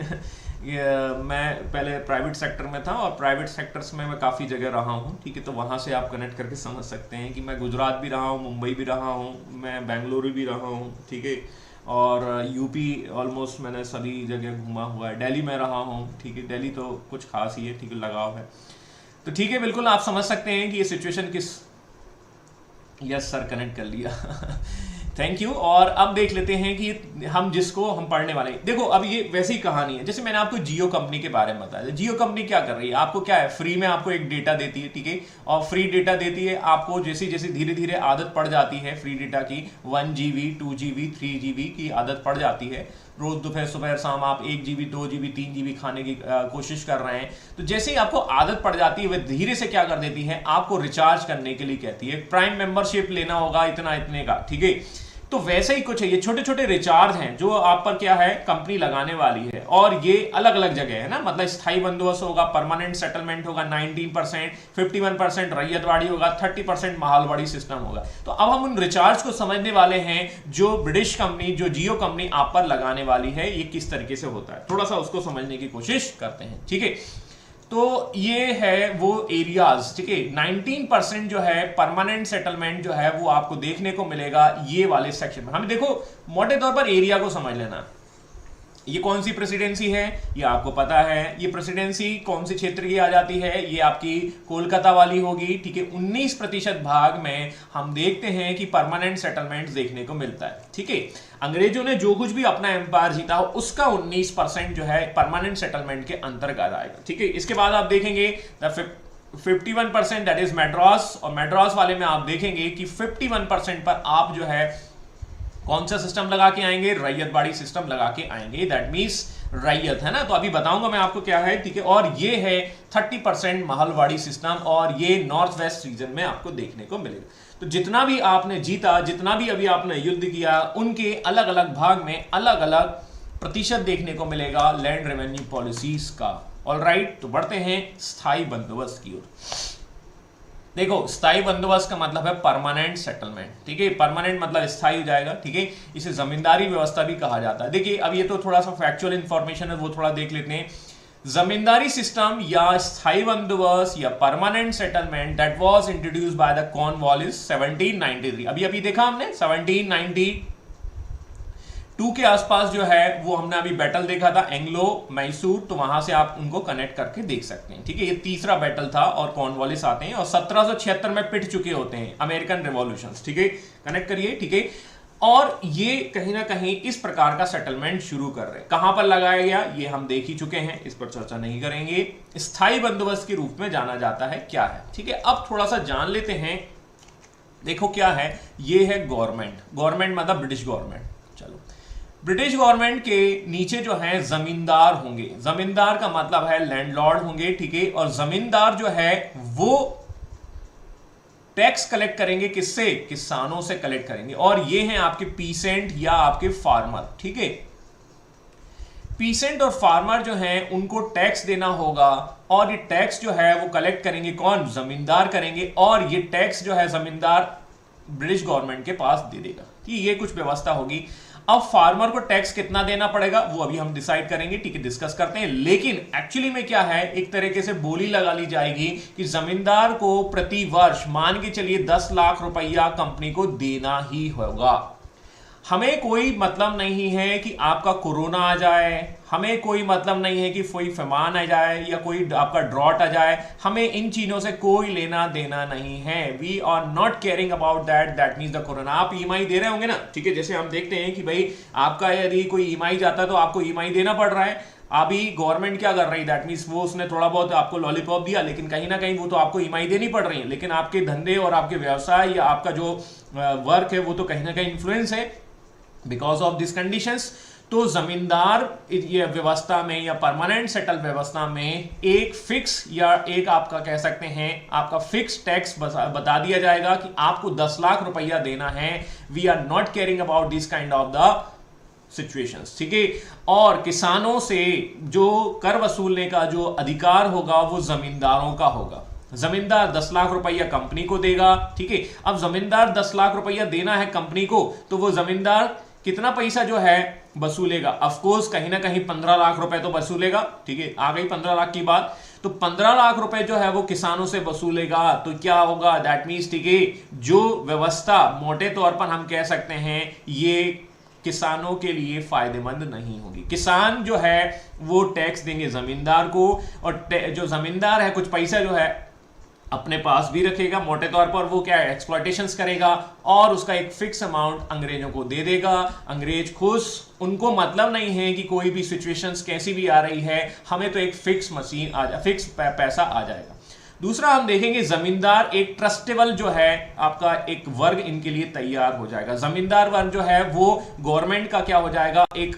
मैं पहले प्राइवेट सेक्टर में था और प्राइवेट सेक्टर्स में मैं काफ़ी जगह रहा हूँ, ठीक है। तो वहाँ से आप कनेक्ट करके समझ सकते हैं कि मैं गुजरात भी रहा हूँ, मुंबई भी रहा हूँ, मैं बेंगलुरु भी रहा हूँ, ठीक है। और यूपी ऑलमोस्ट मैंने सभी जगह घूमा हुआ है। दिल्ली में रहा हूँ, ठीक है। दिल्ली तो कुछ खास ही है, ठीक है, लगाव है। तो ठीक है, बिल्कुल आप समझ सकते हैं कि ये सिचुएशन किस। यस सर, कनेक्ट कर लिया। Thank you. और अब देख लेते हैं कि हम जिसको हम पढ़ने वाले हैं। देखो, अब ये वैसी ही कहानी है जैसे मैंने आपको जियो कंपनी के बारे में बताया। जियो कंपनी क्या कर रही है, आपको क्या है, फ्री में आपको एक डेटा देती है, ठीक है। और फ्री डेटा देती है आपको, जैसे जैसे धीरे धीरे आदत पड़ जाती है फ्री डेटा की, 1 GB 2 GB 3 GB की आदत पड़ जाती है, रोज दोपहर सुबह शाम आप 1 GB 2 GB 3 GB खाने की कोशिश कर रहे हैं, तो जैसे ही आपको आदत पड़ जाती है वह धीरे से क्या कर देती है, आपको रिचार्ज करने के लिए कहती है। प्राइम मेंबरशिप लेना होगा इतना इतने का, ठीक है। तो वैसे ही कुछ है, ये छोटे छोटे रिचार्ज हैं जो आप पर क्या है कंपनी लगाने वाली है। और ये अलग अलग जगह है ना, मतलब स्थायी बंदोबस्त होगा, परमानेंट सेटलमेंट होगा 19%, 51% रैयतवाड़ी होगा, 30% माहौलवाड़ी सिस्टम होगा। तो अब हम उन रिचार्ज को समझने वाले हैं जो ब्रिटिश कंपनी, जो जियो कंपनी आप पर लगाने वाली है, ये किस तरीके से होता है, थोड़ा सा उसको समझने की कोशिश करते हैं, ठीक है। तो ये है वो एरियाज, ठीक है। 19% जो है परमानेंट सेटलमेंट जो है वो आपको देखने को मिलेगा ये वाले सेक्शन में। हमें देखो मोटे तौर पर एरिया को समझ लेना। ये कौन सी प्रेसिडेंसी है, ये आपको पता है। ये प्रेसिडेंसी कौन से क्षेत्र की आ जाती है, ये आपकी कोलकाता वाली होगी, ठीक है। 19% भाग में हम देखते हैं कि परमानेंट सेटलमेंट देखने को मिलता है, ठीक है। अंग्रेजों ने जो कुछ भी अपना एम्पायर जीता हो उसका 19% जो है परमानेंट सेटलमेंट के अंतर्गत आएगा, ठीक है। इसके बाद आप देखेंगे 51% दैट इज मैड्रास, और मैड्रास वाले में आप देखेंगे कि 51% पर आप जो है कौन सा सिस्टम लगा के आएंगे, रैयतवाड़ी सिस्टम लगा के आएंगे, दैट मींस रैयत है ना। तो अभी बताऊंगा मैं आपको क्या है, ठीक है। और ये है 30% माहौलवाड़ी सिस्टम, और ये नॉर्थ वेस्ट रीजन में आपको देखने को मिलेगा। तो जितना भी आपने जीता, जितना भी अभी आपने युद्ध किया, उनके अलग अलग भाग में अलग अलग प्रतिशत देखने को मिलेगा लैंड रेवेन्यू पॉलिसीज का। ऑलराइट, तो बढ़ते हैं स्थायी बंदोबस्त की ओर। देखो, स्थायी बंदोबस्त का मतलब है परमानेंट सेटलमेंट, ठीक है। परमानेंट मतलब स्थायी हो जाएगा, ठीक है। इसे जमींदारी व्यवस्था भी कहा जाता है। देखिए, अब ये तो थोड़ा सा फैक्चुअल इंफॉर्मेशन है, वो थोड़ा देख लेते हैं। जमींदारी सिस्टम या स्थायी बंदोबस्त या permanent settlement that was introduced by the Cornwallis 1793। अभी देखा हमने 1792 के आसपास जो है वो हमने अभी बैटल देखा था, एंग्लो मैसूर। तो वहां से आप उनको कनेक्ट करके देख सकते हैं, ठीक है। ये तीसरा बैटल था और कॉर्नवालिस आते हैं और 1776 में पिट चुके होते हैं अमेरिकन रिवॉल्यूशंस, ठीक है। कनेक्ट करिए, ठीक है। और ये कहीं ना कहीं इस प्रकार का सेटलमेंट शुरू कर रहे हैं। कहां पर लगाया गया ये हम देख ही चुके हैं, इस पर चर्चा नहीं करेंगे। स्थायी बंदोबस्त के रूप में जाना जाता है, क्या है, ठीक है। अब थोड़ा सा जान लेते हैं। देखो क्या है, ये है गवर्नमेंट। गवर्नमेंट मतलब ब्रिटिश गवर्नमेंट। चलो, ब्रिटिश गवर्नमेंट के नीचे जो है जमींदार होंगे। जमींदार का मतलब है लैंडलॉर्ड होंगे, ठीक है। और जमींदार जो है वो टैक्स कलेक्ट करेंगे, किससे, किसानों से कलेक्ट करेंगे। और ये हैं आपके पीसेंट या आपके फार्मर, ठीक है। पीसेंट और फार्मर जो हैं उनको टैक्स देना होगा, और ये टैक्स जो है वो कलेक्ट करेंगे कौन, जमींदार करेंगे। और ये टैक्स जो है जमींदार ब्रिटिश गवर्नमेंट के पास दे देगा, ठीक। ये कुछ व्यवस्था होगी। अब फार्मर को टैक्स कितना देना पड़ेगा वो अभी हम डिसाइड करेंगे, ठीक है, डिस्कस करते हैं। लेकिन एक्चुअली में क्या है, एक तरीके से बोली लगा ली जाएगी कि जमींदार को प्रति वर्ष मान के चलिए 10 लाख रुपया कंपनी को देना ही होगा। हमें कोई मतलब नहीं है कि आपका कोरोना आ जाए, हमें कोई मतलब नहीं है कि कोई फैमान आ जाए या कोई आपका ड्रॉट आ जाए, हमें इन चीजों से कोई लेना देना नहीं है। We are not caring about that means the corona. आप ईएमआई दे रहे होंगे ना, ठीक है। जैसे हम देखते हैं कि भाई आपका यदि कोई ईएमआई जाता है तो आपको ईएमआई देना पड़ रहा है। अभी गवर्नमेंट क्या कर रही है, दैट मीन्स वो उसने थोड़ा बहुत आपको लॉलीपॉप दिया, लेकिन कहीं ना कहीं वो तो आपको ईएमआई देनी पड़ रही है। लेकिन आपके धंधे और आपके व्यवसाय या आपका जो वर्क है वो तो कहीं ना कहीं इन्फ्लुएंस है बिकॉज ऑफ दिस कंडीशंस। तो जमींदार ये व्यवस्था में या परमानेंट सेटल व्यवस्था में एक फिक्स या एक आपका कह सकते हैं आपका फिक्स टैक्स बता दिया जाएगा कि आपको 10 लाख रुपया देना है। We are not caring about this kind of the situations, ठीक है। और किसानों से जो कर वसूलने का जो अधिकार होगा वो जमींदारों का होगा। जमींदार 10 लाख रुपया कंपनी को देगा, ठीक है। अब जमींदार 10 लाख रुपया देना है कंपनी को, तो वो जमींदार कितना पैसा जो है वसूलेगा? ऑफ कोर्स कहीं ना कहीं 15 लाख रुपए तो वसूलेगा, ठीक है। आ गई 15 लाख की बात, तो 15 लाख रुपए जो है वो किसानों से वसूलेगा। तो क्या होगा? दैट मीन्स, ठीक है, जो व्यवस्था मोटे तौर पर हम कह सकते हैं ये किसानों के लिए फायदेमंद नहीं होगी। किसान जो है वो टैक्स देंगे जमींदार को, और जो जमींदार है कुछ पैसा जो है अपने पास भी रखेगा, मोटे तौर पर वो क्या है, एक्सप्लॉयटेशंस करेगा, और उसका एक फिक्स अमाउंट अंग्रेजों को दे देगा। अंग्रेज खुश, उनको मतलब नहीं है कि कोई भी सिचुएशंस कैसी भी आ रही है, हमें तो एक फिक्स मशीन आ जा, फिक्स पैसा आ जाएगा। दूसरा हम देखेंगे जमींदार एक ट्रस्टेबल जो है आपका एक वर्ग इनके लिए तैयार हो जाएगा। जमींदार वर्ग जो है वो गवर्नमेंट का क्या हो जाएगा, एक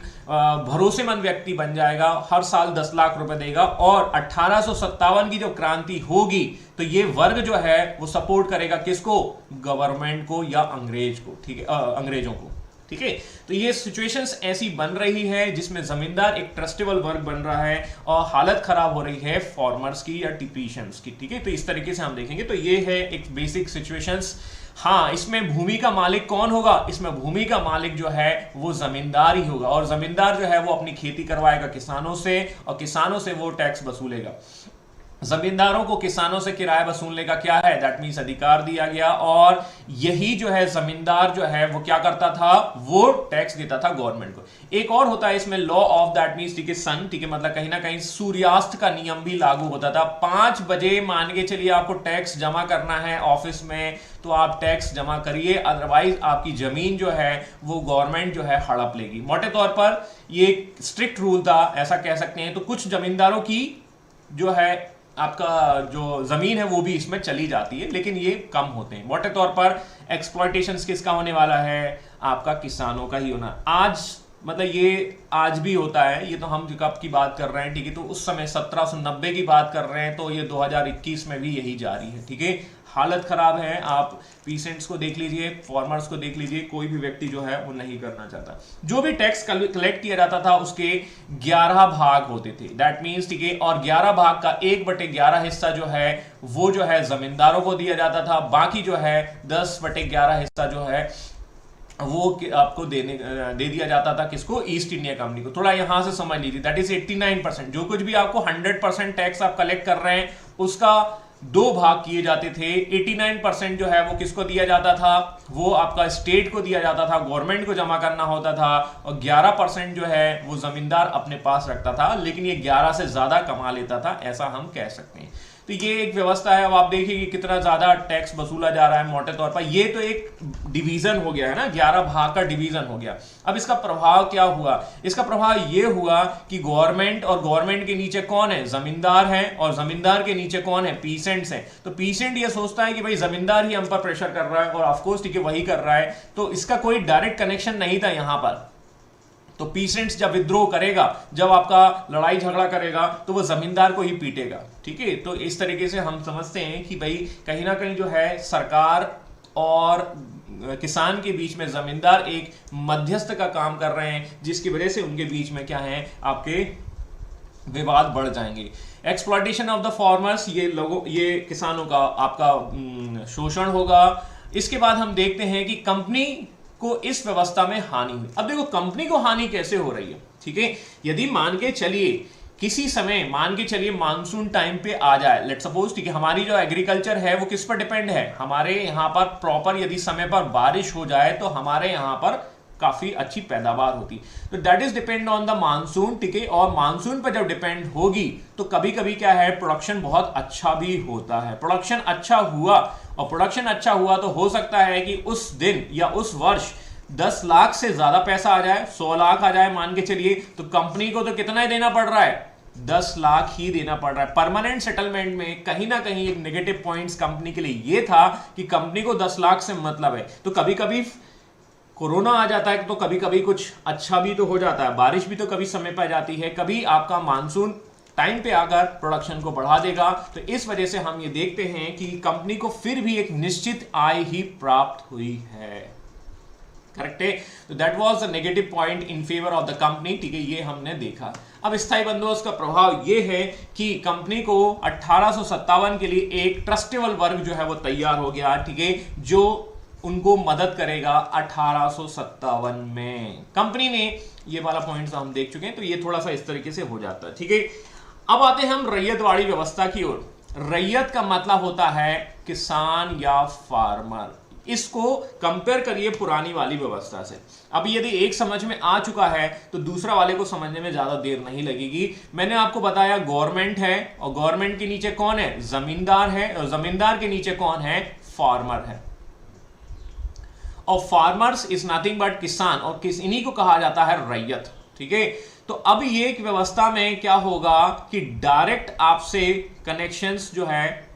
भरोसेमंद व्यक्ति बन जाएगा, हर साल 10 लाख रुपए देगा। और 1857 की जो क्रांति होगी तो ये वर्ग जो है वो सपोर्ट करेगा किसको? गवर्नमेंट को या अंग्रेज को, ठीक है, अंग्रेजों को, ठीक है। तो ये सिचुएशंस ऐसी बन रही है जिसमें जमींदार एक ट्रस्टेबल वर्ग बन रहा है और हालत खराब हो रही है फार्मर्स की या टिपिशियंस की, ठीक है। तो इस तरीके से हम देखेंगे, तो ये है एक बेसिक सिचुएशंस। हाँ, इसमें भूमि का मालिक कौन होगा? इसमें भूमि का मालिक जो है वो जमींदार ही होगा, और जमींदार जो है वो अपनी खेती करवाएगा किसानों से, और किसानों से वो टैक्स वसूलेगा। जमींदारों को किसानों से किराया वसूलने का क्या है, दैट मीन्स अधिकार दिया गया, और यही जो है जमींदार जो है वो क्या करता था, वो टैक्स देता था गवर्नमेंट को। एक और होता है इसमें लॉ ऑफ, दैट मीन्स, ठीक है, सन, ठीक है, मतलब कहीं ना कहीं सूर्यास्त का नियम भी लागू होता था। 5 बजे मान के चलिए आपको टैक्स जमा करना है ऑफिस में, तो आप टैक्स जमा करिए, अदरवाइज आपकी जमीन जो है वो गवर्नमेंट जो है हड़प लेगी। मोटे तौर पर ये स्ट्रिक्ट रूल था, ऐसा कह सकते हैं। तो कुछ जमींदारों की जो है आपका जो जमीन है वो भी इसमें चली जाती है, लेकिन ये कम होते हैं। मोटे तौर पर एक्सप्लॉयटेशंस किसका होने वाला है? आपका किसानों का ही होना। आज मतलब ये आज भी होता है, ये तो हम कब की बात कर रहे हैं, ठीक है, तो उस समय 1790 की बात कर रहे हैं, तो ये 2021 में भी यही जारी है, ठीक है। हालत खराब है, आप पीसेंट्स को देख लीजिए, फार्मर्स को देख लीजिए, कोई भी व्यक्ति जो है वो नहीं करना चाहता। जो भी टैक्स कलेक्ट किया जाता था उसके 11 भाग होते थे, दैट मीन्स, ठीक है, और 11 भाग का 1/11 हिस्सा जो है वो जो है जमींदारों को दिया जाता था। बाकी जो है 10/11 हिस्सा जो है वो आपको दे दिया जाता था, किसको? ईस्ट इंडिया कंपनी को। थोड़ा यहां से समझ लीजिए, दैट इज 89%। जो कुछ भी आपको 100% टैक्स आप कलेक्ट कर रहे हैं उसका 2 भाग किए जाते थे। 89% जो है वो किसको दिया जाता था? वो आपका स्टेट को दिया जाता था, गवर्नमेंट को जमा करना होता था, और 11% जो है वो जमींदार अपने पास रखता था, लेकिन ये 11 से ज्यादा कमा लेता था, ऐसा हम कह सकते हैं। तो ये एक व्यवस्था है। अब आप देखिए कि कितना ज्यादा टैक्स वसूला जा रहा है मोटे तौर पर। ये तो एक डिवीजन हो गया है ना, 11 भाग का डिवीजन हो गया। अब इसका प्रभाव क्या हुआ? इसका प्रभाव ये हुआ कि गवर्नमेंट, और गवर्नमेंट के नीचे कौन है? जमींदार है, और जमींदार के नीचे कौन है? पीसेंट्स हैं। तो पीसेंट ये सोचता है कि भाई जमींदार ही हम पर प्रेशर कर रहा है, और ऑफकोर्स, ठीक है, वही कर रहा है, तो इसका कोई डायरेक्ट कनेक्शन नहीं था यहां पर। तो पीसेंट्स जब विद्रोह करेगा, जब आपका लड़ाई झगड़ा करेगा, तो वो जमींदार को ही पीटेगा, ठीक है। तो इस तरीके से हम समझते हैं कि भाई कहीं ना कहीं जो है सरकार और किसान के बीच में जमींदार एक मध्यस्थ का काम कर रहे हैं, जिसकी वजह से उनके बीच में क्या है, आपके विवाद बढ़ जाएंगे। एक्सप्लॉयटेशन ऑफ द फार्मर्स, ये किसानों का आपका शोषण होगा। इसके बाद हम देखते हैं कि कंपनी को इस व्यवस्था में हानि हुई। अब देखो कंपनी को हानि कैसे हो रही है, ठीक है। यदि मान के चलिए किसी समय, मान के चलिए मानसून टाइम पे आ जाए, लेट्स सपोज, ठीक है, हमारी जो एग्रीकल्चर है वो किस पर डिपेंड है? हमारे यहाँ पर प्रॉपर यदि समय पर बारिश हो जाए तो हमारे यहाँ पर काफी अच्छी पैदावार होती। तो that is depend on the monsoon, ठीक है। और मानसून पर जब डिपेंड होगी तो कभी कभी क्या है, प्रोडक्शन बहुत अच्छा भी होता है। प्रोडक्शन अच्छा हुआ, और प्रोडक्शन अच्छा हुआ तो हो सकता है कि उस दिन या उस वर्ष 10 लाख से ज्यादा पैसा आ जाए, 100 लाख आ जाए मान के चलिए, तो कंपनी को तो कितना ही देना पड़ रहा है? 10 लाख ही देना पड़ रहा है। परमानेंट सेटलमेंट में कहीं ना कहीं एक नेगेटिव पॉइंट्स कंपनी के लिए ये था कि कंपनी को 10 लाख से मतलब है। तो कभी कभी कोरोना आ जाता है, तो कभी कभी कुछ अच्छा भी तो हो जाता है, बारिश भी तो कभी समय पर जाती है, कभी आपका मानसून टाइम पे आकर प्रोडक्शन को बढ़ा देगा। तो इस वजह से हम ये देखते हैं कि कंपनी को फिर भी एक निश्चित आय ही प्राप्त हुई है, करेक्ट है। तो that was the negative point in favour of the company, ठीक है, ये हमने देखा। अब स्थायी बंदोबस्त का प्रभाव यह है कि कंपनी को 1857 के लिए एक ट्रस्टेबल वर्ग जो है वो तैयार हो गया, ठीक है, जो उनको मदद करेगा 1857 में। कंपनी ने ये वाला पॉइंट हम देख चुके हैं, तो ये थोड़ा सा इस तरीके से हो जाता है, ठीक है। अब आते हैं हम रैयतवाड़ी व्यवस्था की ओर। रैयत का मतलब होता है किसान या फार्मर। इसको कंपेयर करिए पुरानी वाली व्यवस्था से। अब यदि एक समझ में आ चुका है तो दूसरा वाले को समझने में ज्यादा देर नहीं लगेगी। मैंने आपको बताया गवर्नमेंट है, और गवर्नमेंट के नीचे कौन है? जमींदार है, और जमींदार के नीचे कौन है? फार्मर है। और फार्मर्स इज नथिंग बट किसान, और इन्हीं को कहा जाता है रैयत, ठीक है। तो अब ये एक व्यवस्था में क्या होगा कि डायरेक्ट आपसे कनेक्शंस जो है,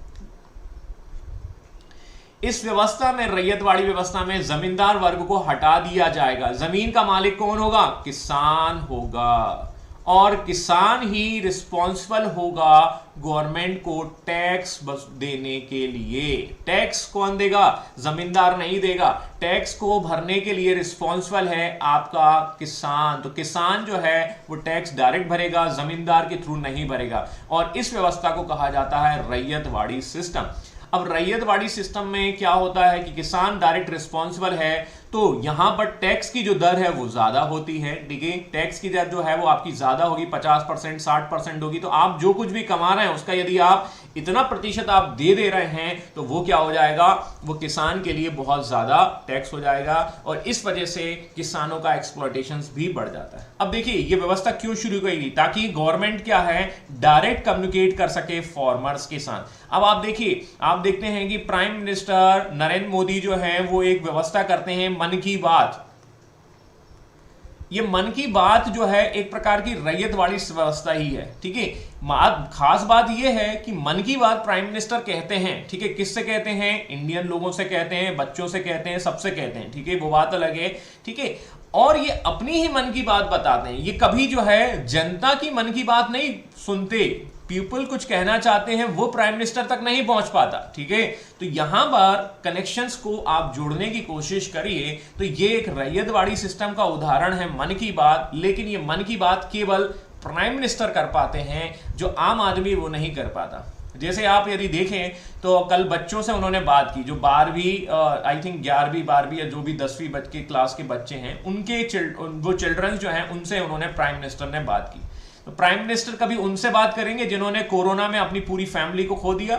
इस व्यवस्था में, रैयतवाड़ी व्यवस्था में जमींदार वर्ग को हटा दिया जाएगा। जमीन का मालिक कौन होगा? किसान होगा, और किसान ही रिस्पॉन्सिबल होगा गवर्नमेंट को टैक्स देने के लिए। टैक्स कौन देगा? जमींदार नहीं देगा। टैक्स को भरने के लिए रिस्पॉन्सिबल है आपका किसान। तो किसान जो है वो टैक्स डायरेक्ट भरेगा, जमींदार के थ्रू नहीं भरेगा, और इस व्यवस्था को कहा जाता है रैयतवाड़ी सिस्टम। अब रैयतवाड़ी सिस्टम में क्या होता है कि किसान डायरेक्ट रिस्पॉन्सिबल है, तो यहां पर टैक्स की जो दर है वो ज्यादा होती है, ठीक है। टैक्स की दर जो है वो आपकी ज्यादा होगी, 50%, 60% होगी। तो आप जो कुछ भी कमा रहे हैं उसका यदि आप इतना प्रतिशत आप दे रहे हैं तो वो क्या हो जाएगा? वो किसान के लिए बहुत ज्यादा टैक्स हो जाएगा, और इस वजह से किसानों का एक्सप्लॉयटेशन भी बढ़ जाता है। अब देखिए ये व्यवस्था क्यों शुरू करेगी? ताकि गवर्नमेंट क्या है, डायरेक्ट कम्युनिकेट कर सके फार्मर्स के साथ। अब आप देखिए, आप देखते हैं कि प्राइम मिनिस्टर नरेंद्र मोदी जो है वो एक व्यवस्था करते हैं मन की बात। ये मन की बात जो है एक प्रकार की रैयतवाड़ी व्यवस्था ही है, ठीक है। खास बात ये है कि मन की बात प्राइम मिनिस्टर कहते हैं, ठीक है। किससे कहते हैं? इंडियन लोगों से कहते हैं, बच्चों से कहते हैं, सबसे कहते हैं, ठीक है, वो बात अलग है, ठीक है। और ये अपनी ही मन की बात बताते हैं। ये कभी जो है जनता की मन की बात नहीं सुनते। पीपल कुछ कहना चाहते हैं वो प्राइम मिनिस्टर तक नहीं पहुंच पाता, ठीक है। तो यहां पर कनेक्शंस को आप जोड़ने की कोशिश करिए। तो ये एक रैयतवाड़ी सिस्टम का उदाहरण है, मन की बात। लेकिन ये मन की बात केवल प्राइम मिनिस्टर कर पाते हैं, जो आम आदमी वो नहीं कर पाता। जैसे आप यदि देखें तो कल बच्चों से उन्होंने बात की, जो 12वीं आई थिंक 11वीं 12वीं या जो भी 10वीं के क्लास के बच्चे हैं, उनके वो चिल्ड्रंस जो हैं उनसे उन्होंने प्राइम मिनिस्टर ने बात की। तो प्राइम मिनिस्टर कभी उनसे बात करेंगे जिन्होंने कोरोना में अपनी पूरी फैमिली को खो दिया,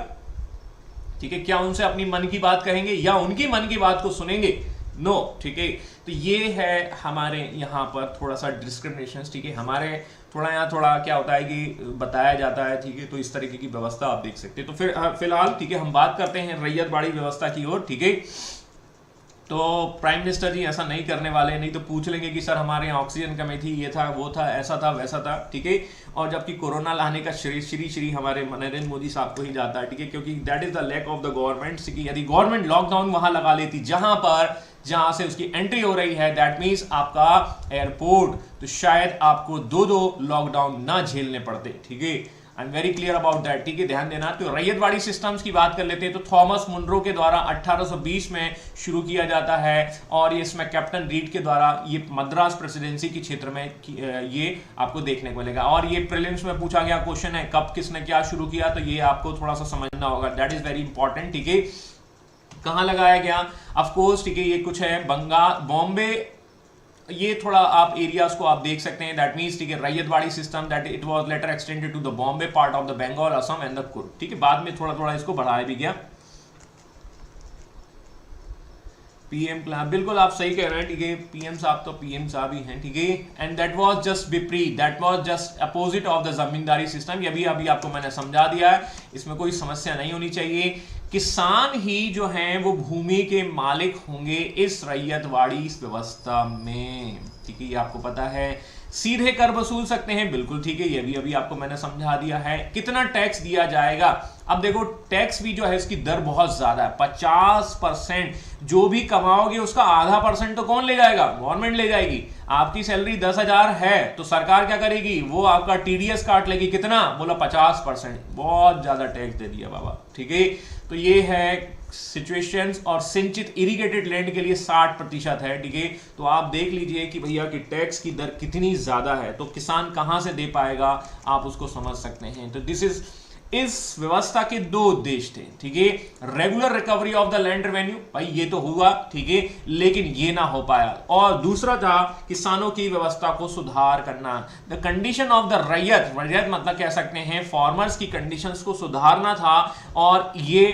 ठीक है? क्या उनसे अपनी मन की बात कहेंगे या उनकी मन की बात को सुनेंगे? नो, ठीक है। तो ये है हमारे यहाँ पर थोड़ा सा डिस्क्रिमिनेशन, ठीक है। हमारे थोड़ा क्या होता है कि बताया जाता है, ठीक है। तो इस तरीके की व्यवस्था आप देख सकते हैं। तो फिर फिलहाल ठीक है, हम बात करते हैं रैयतवाड़ी व्यवस्था की ओर, ठीक है। तो प्राइम मिनिस्टर जी ऐसा नहीं करने वाले, नहीं तो पूछ लेंगे कि सर हमारे यहाँ ऑक्सीजन कमी थी, ये था, वो था, ऐसा था, वैसा था, ठीक है। और जबकि कोरोना लाने का श्री हमारे नरेंद्र मोदी साहब को ही जाता है, ठीक है, क्योंकि that is the lack of the government. कि यदि गवर्नमेंट लॉकडाउन वहां लगा लेती जहां से उसकी एंट्री हो रही है, दैट मीन्स आपका एयरपोर्ट, तो शायद आपको दो लॉकडाउन ना झेलने पड़ते, ठीक है। I am very clear about that, ठीक है, ध्यान देना। तो रैयतवाड़ी सिस्टम्स की बात कर लेते हैं। तो थॉमस मुनरो के द्वारा 1820 में शुरू किया जाता है, और ये इसमें कैप्टन रीड के द्वारा ये मद्रास प्रेसिडेंसी के क्षेत्र में ये आपको देखने को मिलेगा। और ये प्रीलिम्स में पूछा गया क्वेश्चन है, कब किसने क्या शुरू किया, तो ये आपको थोड़ा सा समझना होगा, दैट इज वेरी इंपॉर्टेंट, ठीक है। कहाँ लगाया गया? ऑफ कोर्स, ठीक है, ये कुछ है बॉम्बे, ये थोड़ा आप एरियाज को आप देख सकते हैं। दैट मींस, ठीक है, ryotwari system that it was later extended to the Bombay part of the Bengal, Assam and the Coorg, ठीक है। बाद में थोड़ा इसको बढ़ाया भी गया। पीएम क्लास, बिल्कुल आप सही कह रहे हैं, ठीक है। पीएम साहब तो पीएम साहब ही हैं, ठीक है। एंड दैट वाज जस्ट विपरीत, that was just opposite of the zamindari system. ये भी अभी आपको मैंने समझा दिया है, इसमें कोई समस्या नहीं होनी चाहिए। किसान ही जो हैं वो भूमि के मालिक होंगे इस रैयतवाड़ी व्यवस्था में, ठीक है, ये आपको पता है। सीधे कर वसूल सकते हैं, बिल्कुल ठीक है, ये भी अभी आपको मैंने समझा दिया है। कितना टैक्स दिया जाएगा? अब देखो, टैक्स भी जो है इसकी दर बहुत ज्यादा है, 50%। जो भी कमाओगे उसका आधा % तो कौन ले जाएगा? गवर्नमेंट ले जाएगी। आपकी सैलरी 10,000 है तो सरकार क्या करेगी? वो आपका TDS काट लेगी। कितना? बोला 50%। बहुत ज्यादा टैक्स दे दिया बाबा, ठीक है। तो ये है सिचुएशंस और सिंचित इरिगेटेड लैंड के लिए 60% है, ठीक है। तो आप देख लीजिए कि भैया कि टैक्स की दर कितनी ज्यादा है, तो किसान कहां से दे पाएगा, आप उसको समझ सकते हैं। तो इस व्यवस्था के दो उद्देश्य थे, ठीक है। Regular recovery of the land revenue, भाई ये तो हुआ, ठीक है, लेकिन ये ना हो पाया। और दूसरा था किसानों की व्यवस्था को सुधार करना, द कंडीशन ऑफ द रैयत मतलब कह सकते हैं फार्मर्स की कंडीशंस को सुधारना था। और ये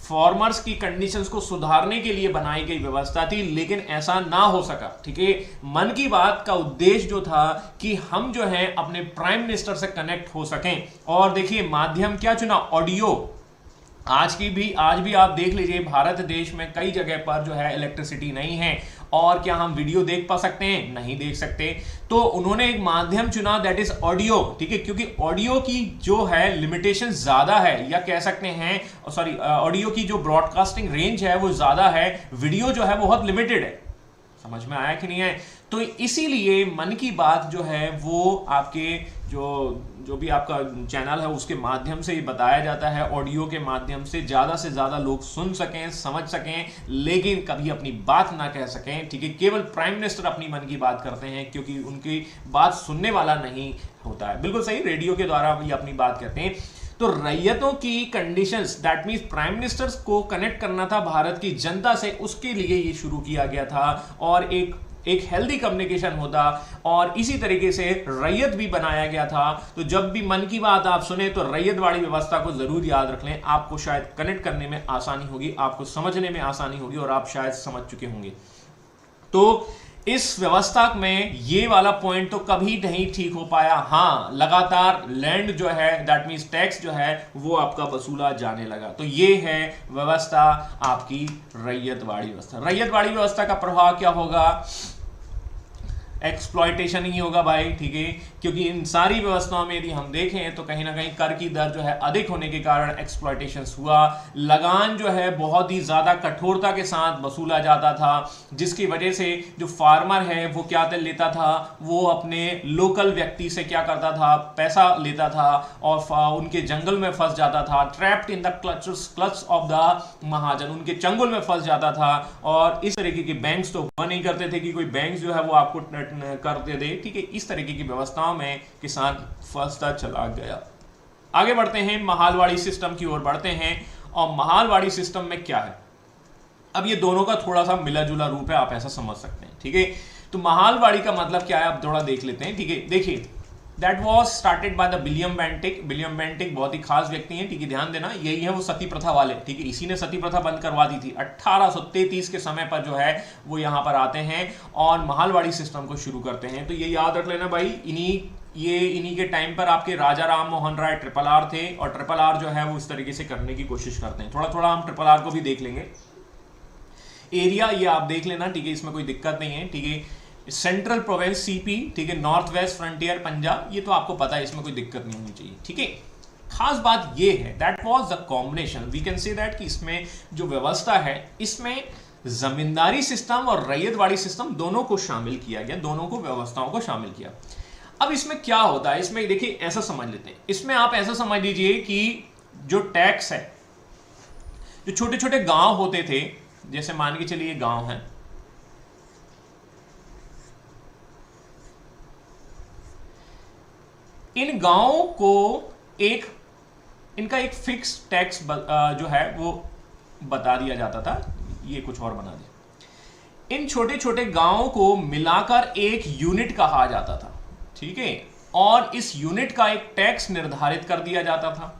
फार्मर्स की कंडीशंस को सुधारने के लिए बनाई गई व्यवस्था थी, लेकिन ऐसा ना हो सका, ठीक है। मन की बात का उद्देश्य जो था कि हम जो है अपने प्राइम मिनिस्टर से कनेक्ट हो सकें। और देखिए माध्यम क्या चुना, ऑडियो। आज भी आप देख लीजिए भारत देश में कई जगह पर जो है इलेक्ट्रिसिटी नहीं है, और क्या हम वीडियो देख पा सकते हैं, नहीं देख सकते। तो उन्होंने एक माध्यम चुना, दैट इज ऑडियो, ठीक है, क्योंकि ऑडियो की जो है लिमिटेशन ज्यादा है, या कह सकते हैं ऑडियो की जो ब्रॉडकास्टिंग रेंज है वो ज्यादा है, वीडियो जो है बहुत लिमिटेड है। समझ में आया कि नहीं है? तो इसीलिए मन की बात जो है वो आपके जो भी आपका चैनल है उसके माध्यम से ही बताया जाता है, ऑडियो के माध्यम से ज्यादा लोग सुन सकें, समझ सकें, लेकिन कभी अपनी बात ना कह सकें, ठीक है। केवल प्राइम मिनिस्टर अपनी मन की बात करते हैं, क्योंकि उनकी बात सुनने वाला नहीं होता है। बिल्कुल सही, रेडियो के द्वारा भी अपनी बात कहते हैं। तो रैयतों की conditions, that means prime ministers को कनेक्ट करना था भारत की जनता से, उसके लिए ये शुरू किया गया था, और एक हेल्दी कम्युनिकेशन होता, और इसी तरीके से रैयत भी बनाया गया था। तो जब भी मन की बात आप सुने तो रैयत वाली व्यवस्था को जरूर याद रख लें, आपको शायद कनेक्ट करने में आसानी होगी, आपको समझने में आसानी होगी, और आप शायद समझ चुके होंगे। तो इस व्यवस्था में ये वाला पॉइंट तो कभी नहीं ठीक हो पाया। हाँ, लगातार लैंड जो है, दैट मींस टैक्स जो है वो आपका वसूला जाने लगा। तो ये है व्यवस्था आपकी रैयतवाड़ी व्यवस्था। रैयतवाड़ी व्यवस्था का प्रभाव क्या होगा? एक्सप्लॉयटेशन ही होगा भाई, ठीक है, क्योंकि इन सारी व्यवस्थाओं में यदि हम देखें तो कहीं ना कहीं कर की दर जो है अधिक होने के कारण एक्सप्लॉयटेशन हुआ। लगान जो है बहुत ही ज्यादा कठोरता के साथ वसूला जाता था, जिसकी वजह से जो फार्मर है वो क्या लेता था, वो अपने लोकल व्यक्ति से क्या करता था, पैसा लेता था, और उनके जंगल में फंस जाता था, trapped in the clutch of the mahajan, उनके चंगुल में फंस जाता था। और इस तरीके के बैंक्स तो हुआ नहीं करते थे कि कोई बैंक जो है वो आपको करते दे, ठीक है। इस तरीके की व्यवस्थाओं में किसान फंसता चला गया। आगे बढ़ते हैं, महालवाड़ी सिस्टम की ओर बढ़ते हैं। और महालवाड़ी सिस्टम में क्या है, अब ये दोनों का थोड़ा सा मिला जुला रूप है, आप ऐसा समझ सकते हैं, ठीक है। तो महालवाड़ी का मतलब क्या है, आप थोड़ा देख लेते हैं, ठीक है। देखिए, that was started by the William Bentinck. William Bentinck बहुत ही खास व्यक्ति हैं, ठीक है, ध्यान देना, यही है वो सती प्रथा वाले, ठीक है। इसी ने सती प्रथा बंद करवा दी थी। 1833 के समय पर जो है वो यहाँ पर आते हैं और महालवाड़ी सिस्टम को शुरू करते हैं। तो ये याद रख लेना भाई, इन्हीं के टाइम पर आपके राजा राम मोहन राय ट्रिपल आर थे, और ट्रिपल आर जो है वो इस तरीके से करने की कोशिश करते हैं। थोड़ा हम ट्रिपल आर को भी देख लेंगे। एरिया ये आप देख लेना, ठीक है, इसमें कोई दिक्कत नहीं है, ठीक है। सेंट्रल प्रोविंस सीपी, ठीक है, नॉर्थ वेस्ट फ्रंटियर पंजाब, ये तो आपको पता है, इसमें कोई दिक्कत नहीं होनी चाहिए, ठीक है। खास बात ये है, that was the combination, we can say that कि इसमें जो व्यवस्था है इसमें जमींदारी सिस्टम और रैयतवाड़ी सिस्टम दोनों को शामिल किया गया, दोनों को व्यवस्थाओं को शामिल किया। अब इसमें क्या होता है, इसमें देखिए ऐसा समझ लेते हैं, इसमें आप ऐसा समझ लीजिए कि जो टैक्स है, जो छोटे छोटे गांव होते थे, जैसे मान के चलिए गांव है, इन गांवों को इनका एक फिक्स टैक्स जो है वो बता दिया जाता था, ये कुछ और बना दिया। इन छोटे छोटे गांवों को मिलाकर एक यूनिट कहा जाता था, ठीक है, और इस यूनिट का एक टैक्स निर्धारित कर दिया जाता था।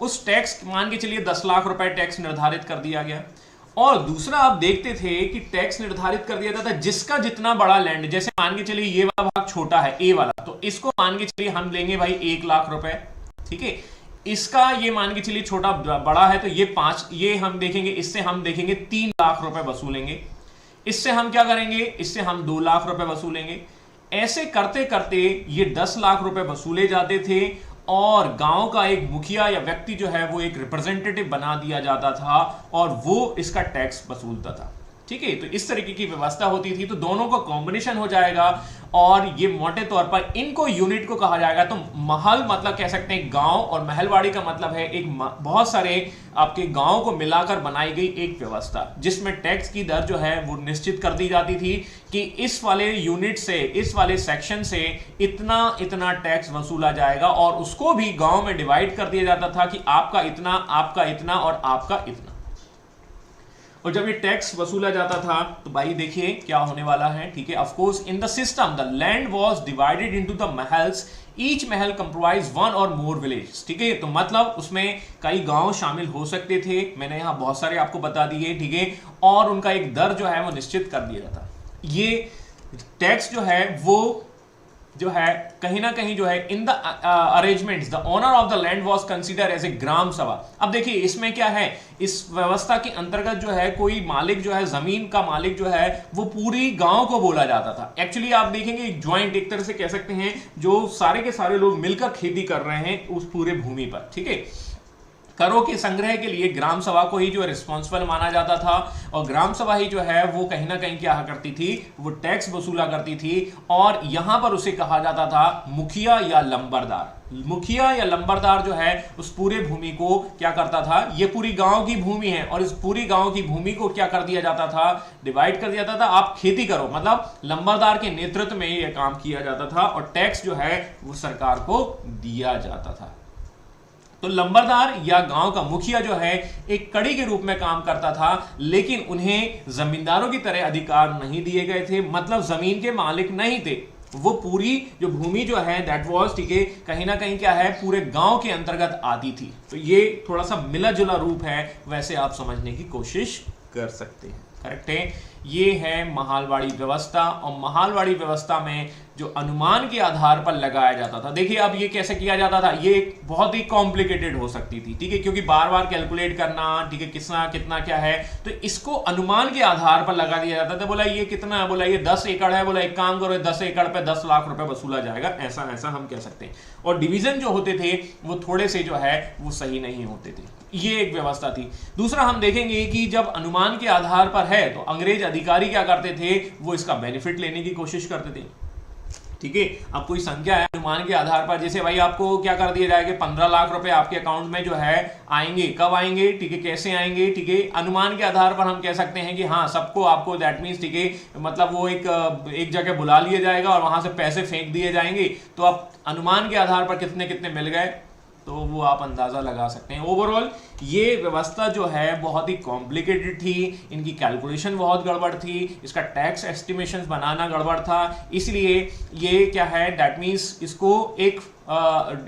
उस टैक्स, मान के चलिए 10 लाख रुपए टैक्स निर्धारित कर दिया गया। और दूसरा आप देखते थे कि टैक्स निर्धारित कर दिया जाता था जिसका जितना बड़ा लैंड, जैसे मान के चलिए ये वाला भाग छोटा है, ए वाला, तो इसको मान के चलिए हम लेंगे भाई 1 लाख रुपए, ठीक है। इसका ये मान के चलिए छोटा बड़ा है तो ये 5, ये हम देखेंगे, इससे हम देखेंगे 3 लाख रुपए वसूलेंगे। इससे हम क्या करेंगे, इससे हम 2 लाख रुपए वसूलेंगे। ऐसे करते करते ये 10 लाख रुपए वसूले जाते थे, और गांव का एक मुखिया या व्यक्ति जो है वो एक रिप्रेजेंटेटिव बना दिया जाता था, और वो इसका टैक्स वसूलता था, ठीक है। तो इस तरीके की व्यवस्था होती थी। तो दोनों का कॉम्बिनेशन हो जाएगा, और ये मोटे तौर पर इनको यूनिट को कहा जाएगा। तो महल मतलब कह सकते हैं गांव, और महलवाड़ी का मतलब है एक बहुत सारे आपके गांव को मिलाकर बनाई गई एक व्यवस्था, जिसमें टैक्स की दर जो है वो निश्चित कर दी जाती थी कि इस वाले यूनिट से, इस वाले सेक्शन से इतना इतना टैक्स वसूला जाएगा, और उसको भी गांव में डिवाइड कर दिया जाता था कि आपका इतना, आपका इतना और आपका इतना। और जब ये टैक्स वसूला जाता था तो भाई देखिए क्या होने वाला है, ठीक है। Of course in the system the land was divided into the mahals, each mahal comprise one or more village, ठीक है। तो मतलब उसमें कई गांव शामिल हो सकते थे, मैंने यहां बहुत सारे आपको बता दिए, ठीक है। और उनका एक दर जो है वो निश्चित कर दिया जाता। ये टैक्स जो है वो जो है कहीं ना कहीं जो है in the arrangements the owner of the land was consider as a gram sabha. अब देखिए इसमें क्या है, इस व्यवस्था के अंतर्गत जो है कोई मालिक जो है, जमीन का मालिक जो है वो पूरी गांव को बोला जाता था। एक्चुअली आप देखेंगे एक ज्वाइंट, एक तरह से कह सकते हैं जो सारे के सारे लोग मिलकर खेती कर रहे हैं उस पूरे भूमि पर, ठीक है। करों के संग्रह के लिए ग्राम सभा को ही जो रिस्पॉन्सिबल माना जाता था, और ग्राम सभा ही जो है वो कहीं ना कहीं क्या करती थी, वो टैक्स वसूला करती थी। और यहां पर उसे कहा जाता था मुखिया या लंबरदार। मुखिया या लंबरदार जो है उस पूरे भूमि को क्या करता था, ये पूरी गांव की भूमि है और इस पूरी गांव की भूमि को क्या कर दिया जाता था, डिवाइड कर दिया जाता था। आप खेती करो, मतलब लंबरदार के नेतृत्व में यह काम किया जाता था, और टैक्स जो है वो सरकार को दिया जाता था। तो लंबरदार या गांव का मुखिया जो है एक कड़ी के रूप में काम करता था, लेकिन उन्हें जमींदारों की तरह अधिकार नहीं दिए गए थे, मतलब जमीन के मालिक नहीं थे। वो पूरी जो भूमि जो है दैट वाज, ठीक है, कहीं ना कहीं क्या है पूरे गांव के अंतर्गत आती थी। तो ये थोड़ा सा मिला जुला रूप है, वैसे आप समझने की कोशिश कर सकते हैं। करेक्ट है। ये है महालवाड़ी व्यवस्था, और महालवाड़ी व्यवस्था में जो अनुमान के आधार पर लगाया जाता था, देखिए अब ये कैसे किया जाता था, ये बहुत ही कॉम्प्लिकेटेड हो सकती थी, ठीक है, क्योंकि बार बार कैलकुलेट करना, ठीक है, कितना कितना क्या है, तो इसको अनुमान के आधार पर लगा दिया जाता था। बोला ये कितना है, बोला ये 10 एकड़ है, बोला एक काम करो 10 एकड़ पे 10 लाख रुपए वसूला जाएगा, ऐसा ऐसा हम कह सकते हैं। और डिवीजन जो होते थे वो थोड़े से जो है वो सही नहीं होते थे। ये एक व्यवस्था थी। दूसरा हम देखेंगे कि जब अनुमान के आधार पर है तो अंग्रेज अधिकारी क्या करते थे, वो इसका बेनिफिट लेने की कोशिश करते थे, ठीक है। अब कोई संख्या है अनुमान के आधार पर, जैसे भाई आपको क्या कर दिया जाएगा, 15 लाख रुपए आपके अकाउंट में जो है आएंगे, कब आएंगे, ठीक है, कैसे आएंगे, ठीक है। अनुमान के आधार पर हम कह सकते हैं कि हाँ सबको आपको दैट मीन्स, ठीक है, मतलब वो एक जगह बुला लिया जाएगा और वहां से पैसे फेंक दिए जाएंगे। तो अब अनुमान के आधार पर कितने कितने मिल गए तो वो आप अंदाजा लगा सकते हैं। ओवरऑल ये व्यवस्था जो है बहुत ही कॉम्प्लिकेटेड थी, इनकी कैलकुलेशन बहुत गड़बड़ थी, इसका टैक्स एस्टिमेशंस बनाना गड़बड़ था, इसलिए ये क्या है दैट मीन्स इसको एक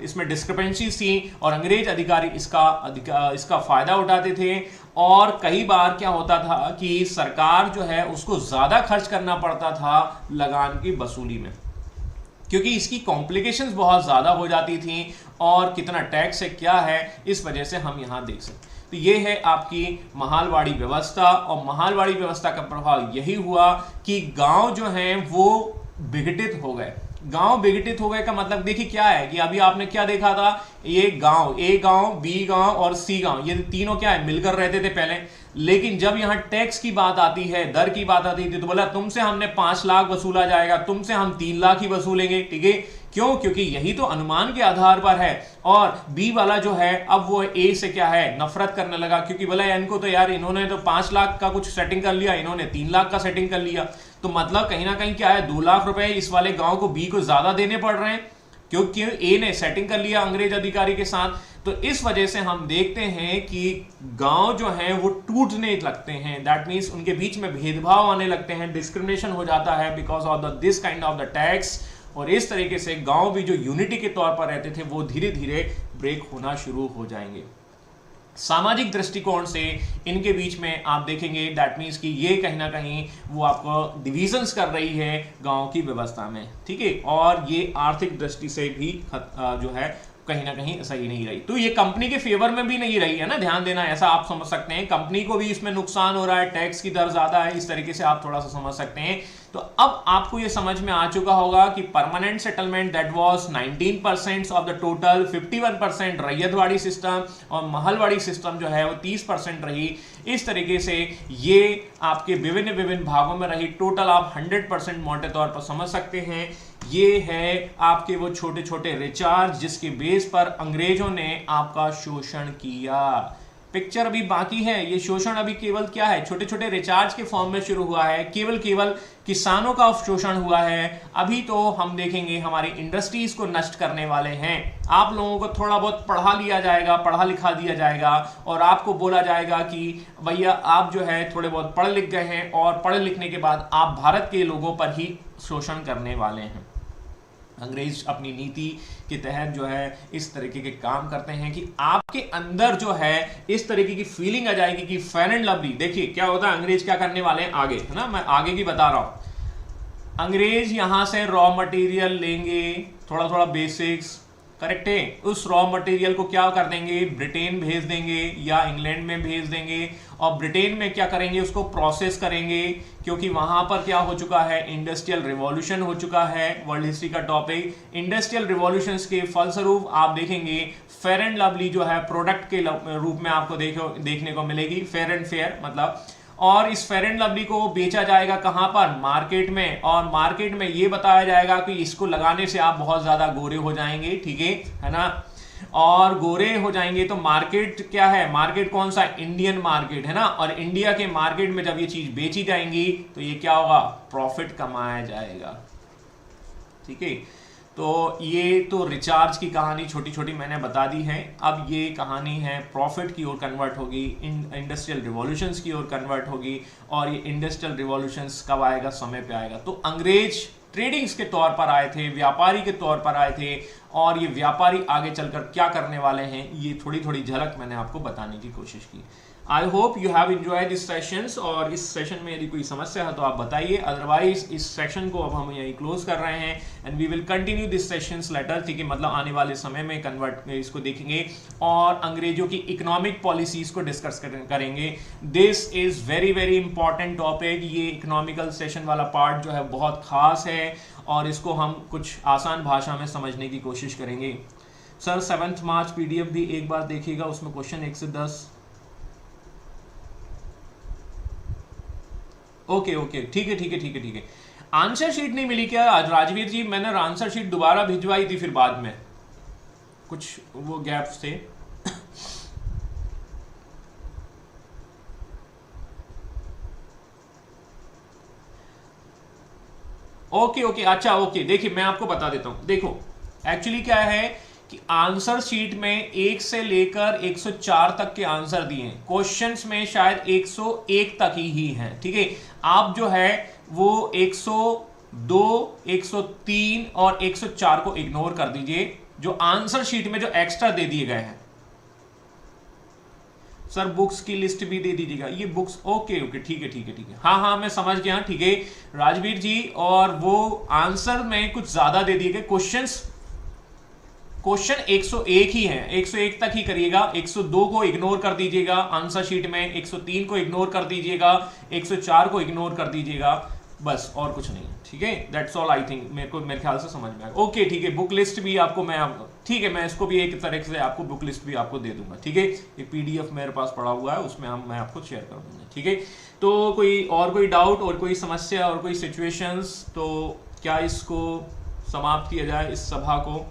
इसमें डिस्क्रिपेंसीज थी और अंग्रेज अधिकारी इसका फायदा उठाते थे। और कई बार क्या होता था कि सरकार जो है उसको ज्यादा खर्च करना पड़ता था लगान की वसूली में, क्योंकि इसकी कॉम्प्लिकेशंस बहुत ज़्यादा हो जाती थी और कितना टैक्स है क्या है, इस वजह से हम यहाँ देख सकते हैं। तो ये है आपकी महालवाड़ी व्यवस्था, और महालवाड़ी व्यवस्था का प्रभाव यही हुआ कि गांव जो हैं वो विघटित हो गए। गांव विघटित हो गए का मतलब देखिए क्या है कि अभी आपने क्या देखा था, ये गांव, ए गांव, बी गांव और सी गांव, ये तीनों क्या है मिलकर रहते थे पहले। लेकिन जब यहां टैक्स की बात आती है, दर की बात आती थी, तो बोला तुमसे हमने 5 लाख वसूला जाएगा, तुमसे हम 3 लाख ही वसूलेंगे, ठीक है। क्यों? क्योंकि यही तो अनुमान के आधार पर है। और बी वाला जो है अब वो ए से क्या है नफरत करने लगा, क्योंकि बोला इनको तो यार इन्होंने तो 5 लाख का कुछ सेटिंग कर लिया, इन्होंने 3 लाख का सेटिंग कर लिया। तो मतलब कहीं ना कहीं क्या है 2 लाख रुपए इस वाले गांव को बी को ज्यादा देने पड़ रहे हैं, क्योंकि ए ने सेटिंग कर लिया अंग्रेज अधिकारी के साथ। तो इस वजह से हम देखते हैं कि गांव जो हैं वो टूटने लगते हैं, दैट मीन्स उनके बीच में भेदभाव आने लगते हैं, डिस्क्रिमिनेशन हो जाता है because of this kind of the tax. और इस तरीके से गांव भी जो यूनिटी के तौर पर रहते थे वो धीरे धीरे ब्रेक होना शुरू हो जाएंगे। सामाजिक दृष्टिकोण से इनके बीच में आप देखेंगे दैट मीन्स कि ये कहीं ना कहीं वो आपको डिविजन्स कर रही है गांव की व्यवस्था में, ठीक है। और ये आर्थिक दृष्टि से भी जो है कहीं ना कहीं सही नहीं रही। तो ये कंपनी के फेवर में भी नहीं रही है ना, ध्यान देना, ऐसा आप समझ सकते हैं। कंपनी को भी इसमें नुकसान हो रहा है, टैक्स की दर ज्यादा है, इस तरीके से आप थोड़ा सा समझ सकते हैं। तो अब आपको ये समझ में आ चुका होगा कि permanent settlement that was 19% of the total, 51% ryotwari system और महलवाड़ी सिस्टम जो है वो 30% रही। इस तरीके से ये आपके विभिन्न विभिन्न भागों में रही। टोटल आप 100% मोटे तौर पर समझ सकते हैं। ये है आपके वो छोटे छोटे रिचार्ज जिसके बेस पर अंग्रेजों ने आपका शोषण किया। पिक्चर अभी बाकी है, ये शोषण अभी केवल क्या है, छोटे छोटे रिचार्ज के फॉर्म में शुरू हुआ है, केवल किसानों का शोषण हुआ है। अभी तो हम देखेंगे हमारी इंडस्ट्रीज को नष्ट करने वाले हैं। आप लोगों को थोड़ा बहुत पढ़ा लिया जाएगा, पढ़ा लिखा दिया जाएगा और आपको बोला जाएगा कि भैया आप जो है थोड़े बहुत पढ़ लिख गए हैं और पढ़े लिखने के बाद आप भारत के लोगों पर ही शोषण करने वाले हैं। अंग्रेज अपनी नीति के तहत जो है इस तरीके के काम करते हैं कि आपके अंदर जो है इस तरीके की फीलिंग आ जाएगी कि फेयर एंड लवली। देखिए क्या होता है, अंग्रेज क्या करने वाले हैं आगे, है ना, मैं आगे की बता रहा हूं। अंग्रेज यहां से रॉ मटेरियल लेंगे, थोड़ा थोड़ा बेसिक्स, करेक्ट है। उस रॉ मटेरियल को क्या कर देंगे, ब्रिटेन भेज देंगे या इंग्लैंड में भेज देंगे और ब्रिटेन में क्या करेंगे, उसको प्रोसेस करेंगे, क्योंकि वहां पर क्या हो चुका है, इंडस्ट्रियल रिवॉल्यूशन हो चुका है। वर्ल्ड हिस्ट्री का टॉपिक, इंडस्ट्रियल रिवॉल्यूशन के फलस्वरूप आप देखेंगे फेयर एंड लवली जो है प्रोडक्ट के रूप में आपको देखने को मिलेगी, फेयर एंड फेयर मतलब। और इस फेयर एंड लवली को बेचा जाएगा कहां पर, मार्केट में। और मार्केट में ये बताया जाएगा कि इसको लगाने से आप बहुत ज्यादा गोरे हो जाएंगे, ठीक है ना। और गोरे हो जाएंगे तो मार्केट क्या है, मार्केट कौन सा, इंडियन मार्केट है ना। और इंडिया के मार्केट में जब ये चीज बेची जाएंगी तो ये क्या होगा, प्रॉफिट कमाया जाएगा, ठीक है। तो ये तो रिचार्ज की कहानी छोटी छोटी मैंने बता दी है। अब ये कहानी है प्रॉफिट की ओर कन्वर्ट होगी, इंडस्ट्रियल रिवॉल्यूशंस की ओर कन्वर्ट होगी। और ये इंडस्ट्रियल रिवॉल्यूशंस कब आएगा, समय पे आएगा। तो अंग्रेज ट्रेडिंग्स के तौर पर आए थे, व्यापारी के तौर पर आए थे, और ये व्यापारी आगे चलकर क्या करने वाले हैं ये थोड़ी थोड़ी झलक मैंने आपको बताने की कोशिश की। I hope you have enjoyed this sessions. और इस सेशन में यदि कोई समस्या है तो आप बताइए, अदरवाइज इस सेशन को अब हम यहीं क्लोज कर रहे हैं and we will continue this sessions later, ठीक है, मतलब आने वाले समय में कन्वर्ट इसको देखेंगे और अंग्रेजों की इकोनॉमिक पॉलिसीज को डिस्कस करेंगे। This is very very important topic. ये इकोनॉमिकल सेशन वाला पार्ट जो है बहुत खास है और इसको हम कुछ आसान भाषा में समझने की कोशिश करेंगे। सर 7 मार्च पीडीएफ भी एक बार देखिएगा, उसमें क्वेश्चन 1 से 10। ओके ओके, ठीक है ठीक है ठीक है ठीक है। आंसर शीट नहीं मिली क्या आज राजवीर जी? मैंने आंसर शीट दोबारा भिजवाई थी, फिर बाद में कुछ वो गैप्स थे। ओके ओके, अच्छा ओके, देखिए मैं आपको बता देता हूं। देखो एक्चुअली क्या है कि आंसर शीट में 1 से लेकर 104 तक के आंसर दिए हैं, क्वेश्चंस में शायद 101 तक ही हैं, ठीक है। आप जो है वो 102, 103 और 104 को इग्नोर कर दीजिए, जो आंसर शीट में जो एक्स्ट्रा दे दिए गए हैं। सर बुक्स की लिस्ट भी दे दीजिएगा, ये बुक्स, ओके ओके, ठीक है ठीक है ठीक है, हाँ हाँ मैं समझ गया, ठीक है राजवीर जी। और वो आंसर में कुछ ज्यादा दे दिए गए, क्वेश्चन 101 ही है, 101 तक ही करिएगा। 102 को इग्नोर कर दीजिएगा आंसर शीट में, 103 को इग्नोर कर दीजिएगा, 104 को इग्नोर कर दीजिएगा, बस और कुछ नहीं, ठीक है। दैट्स ऑल, आई थिंक मेरे ख्याल से समझ में आएगा। ओके ठीक है, बुक लिस्ट भी आपको मैं, ठीक है, मैं इसको भी एक तरह से आपको बुक लिस्ट भी आपको दे दूंगा, ठीक है। एक पीडीएफ मेरे पास पड़ा हुआ है, उसमें मैं आपको शेयर कर दूंगा, ठीक है। तो कोई डाउट और कोई समस्या और कोई सिचुएशंस, तो क्या इसको समाप्त किया जाए इस सभा को?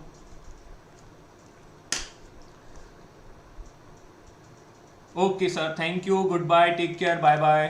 Okay sir, thank you, goodbye, take care, bye bye.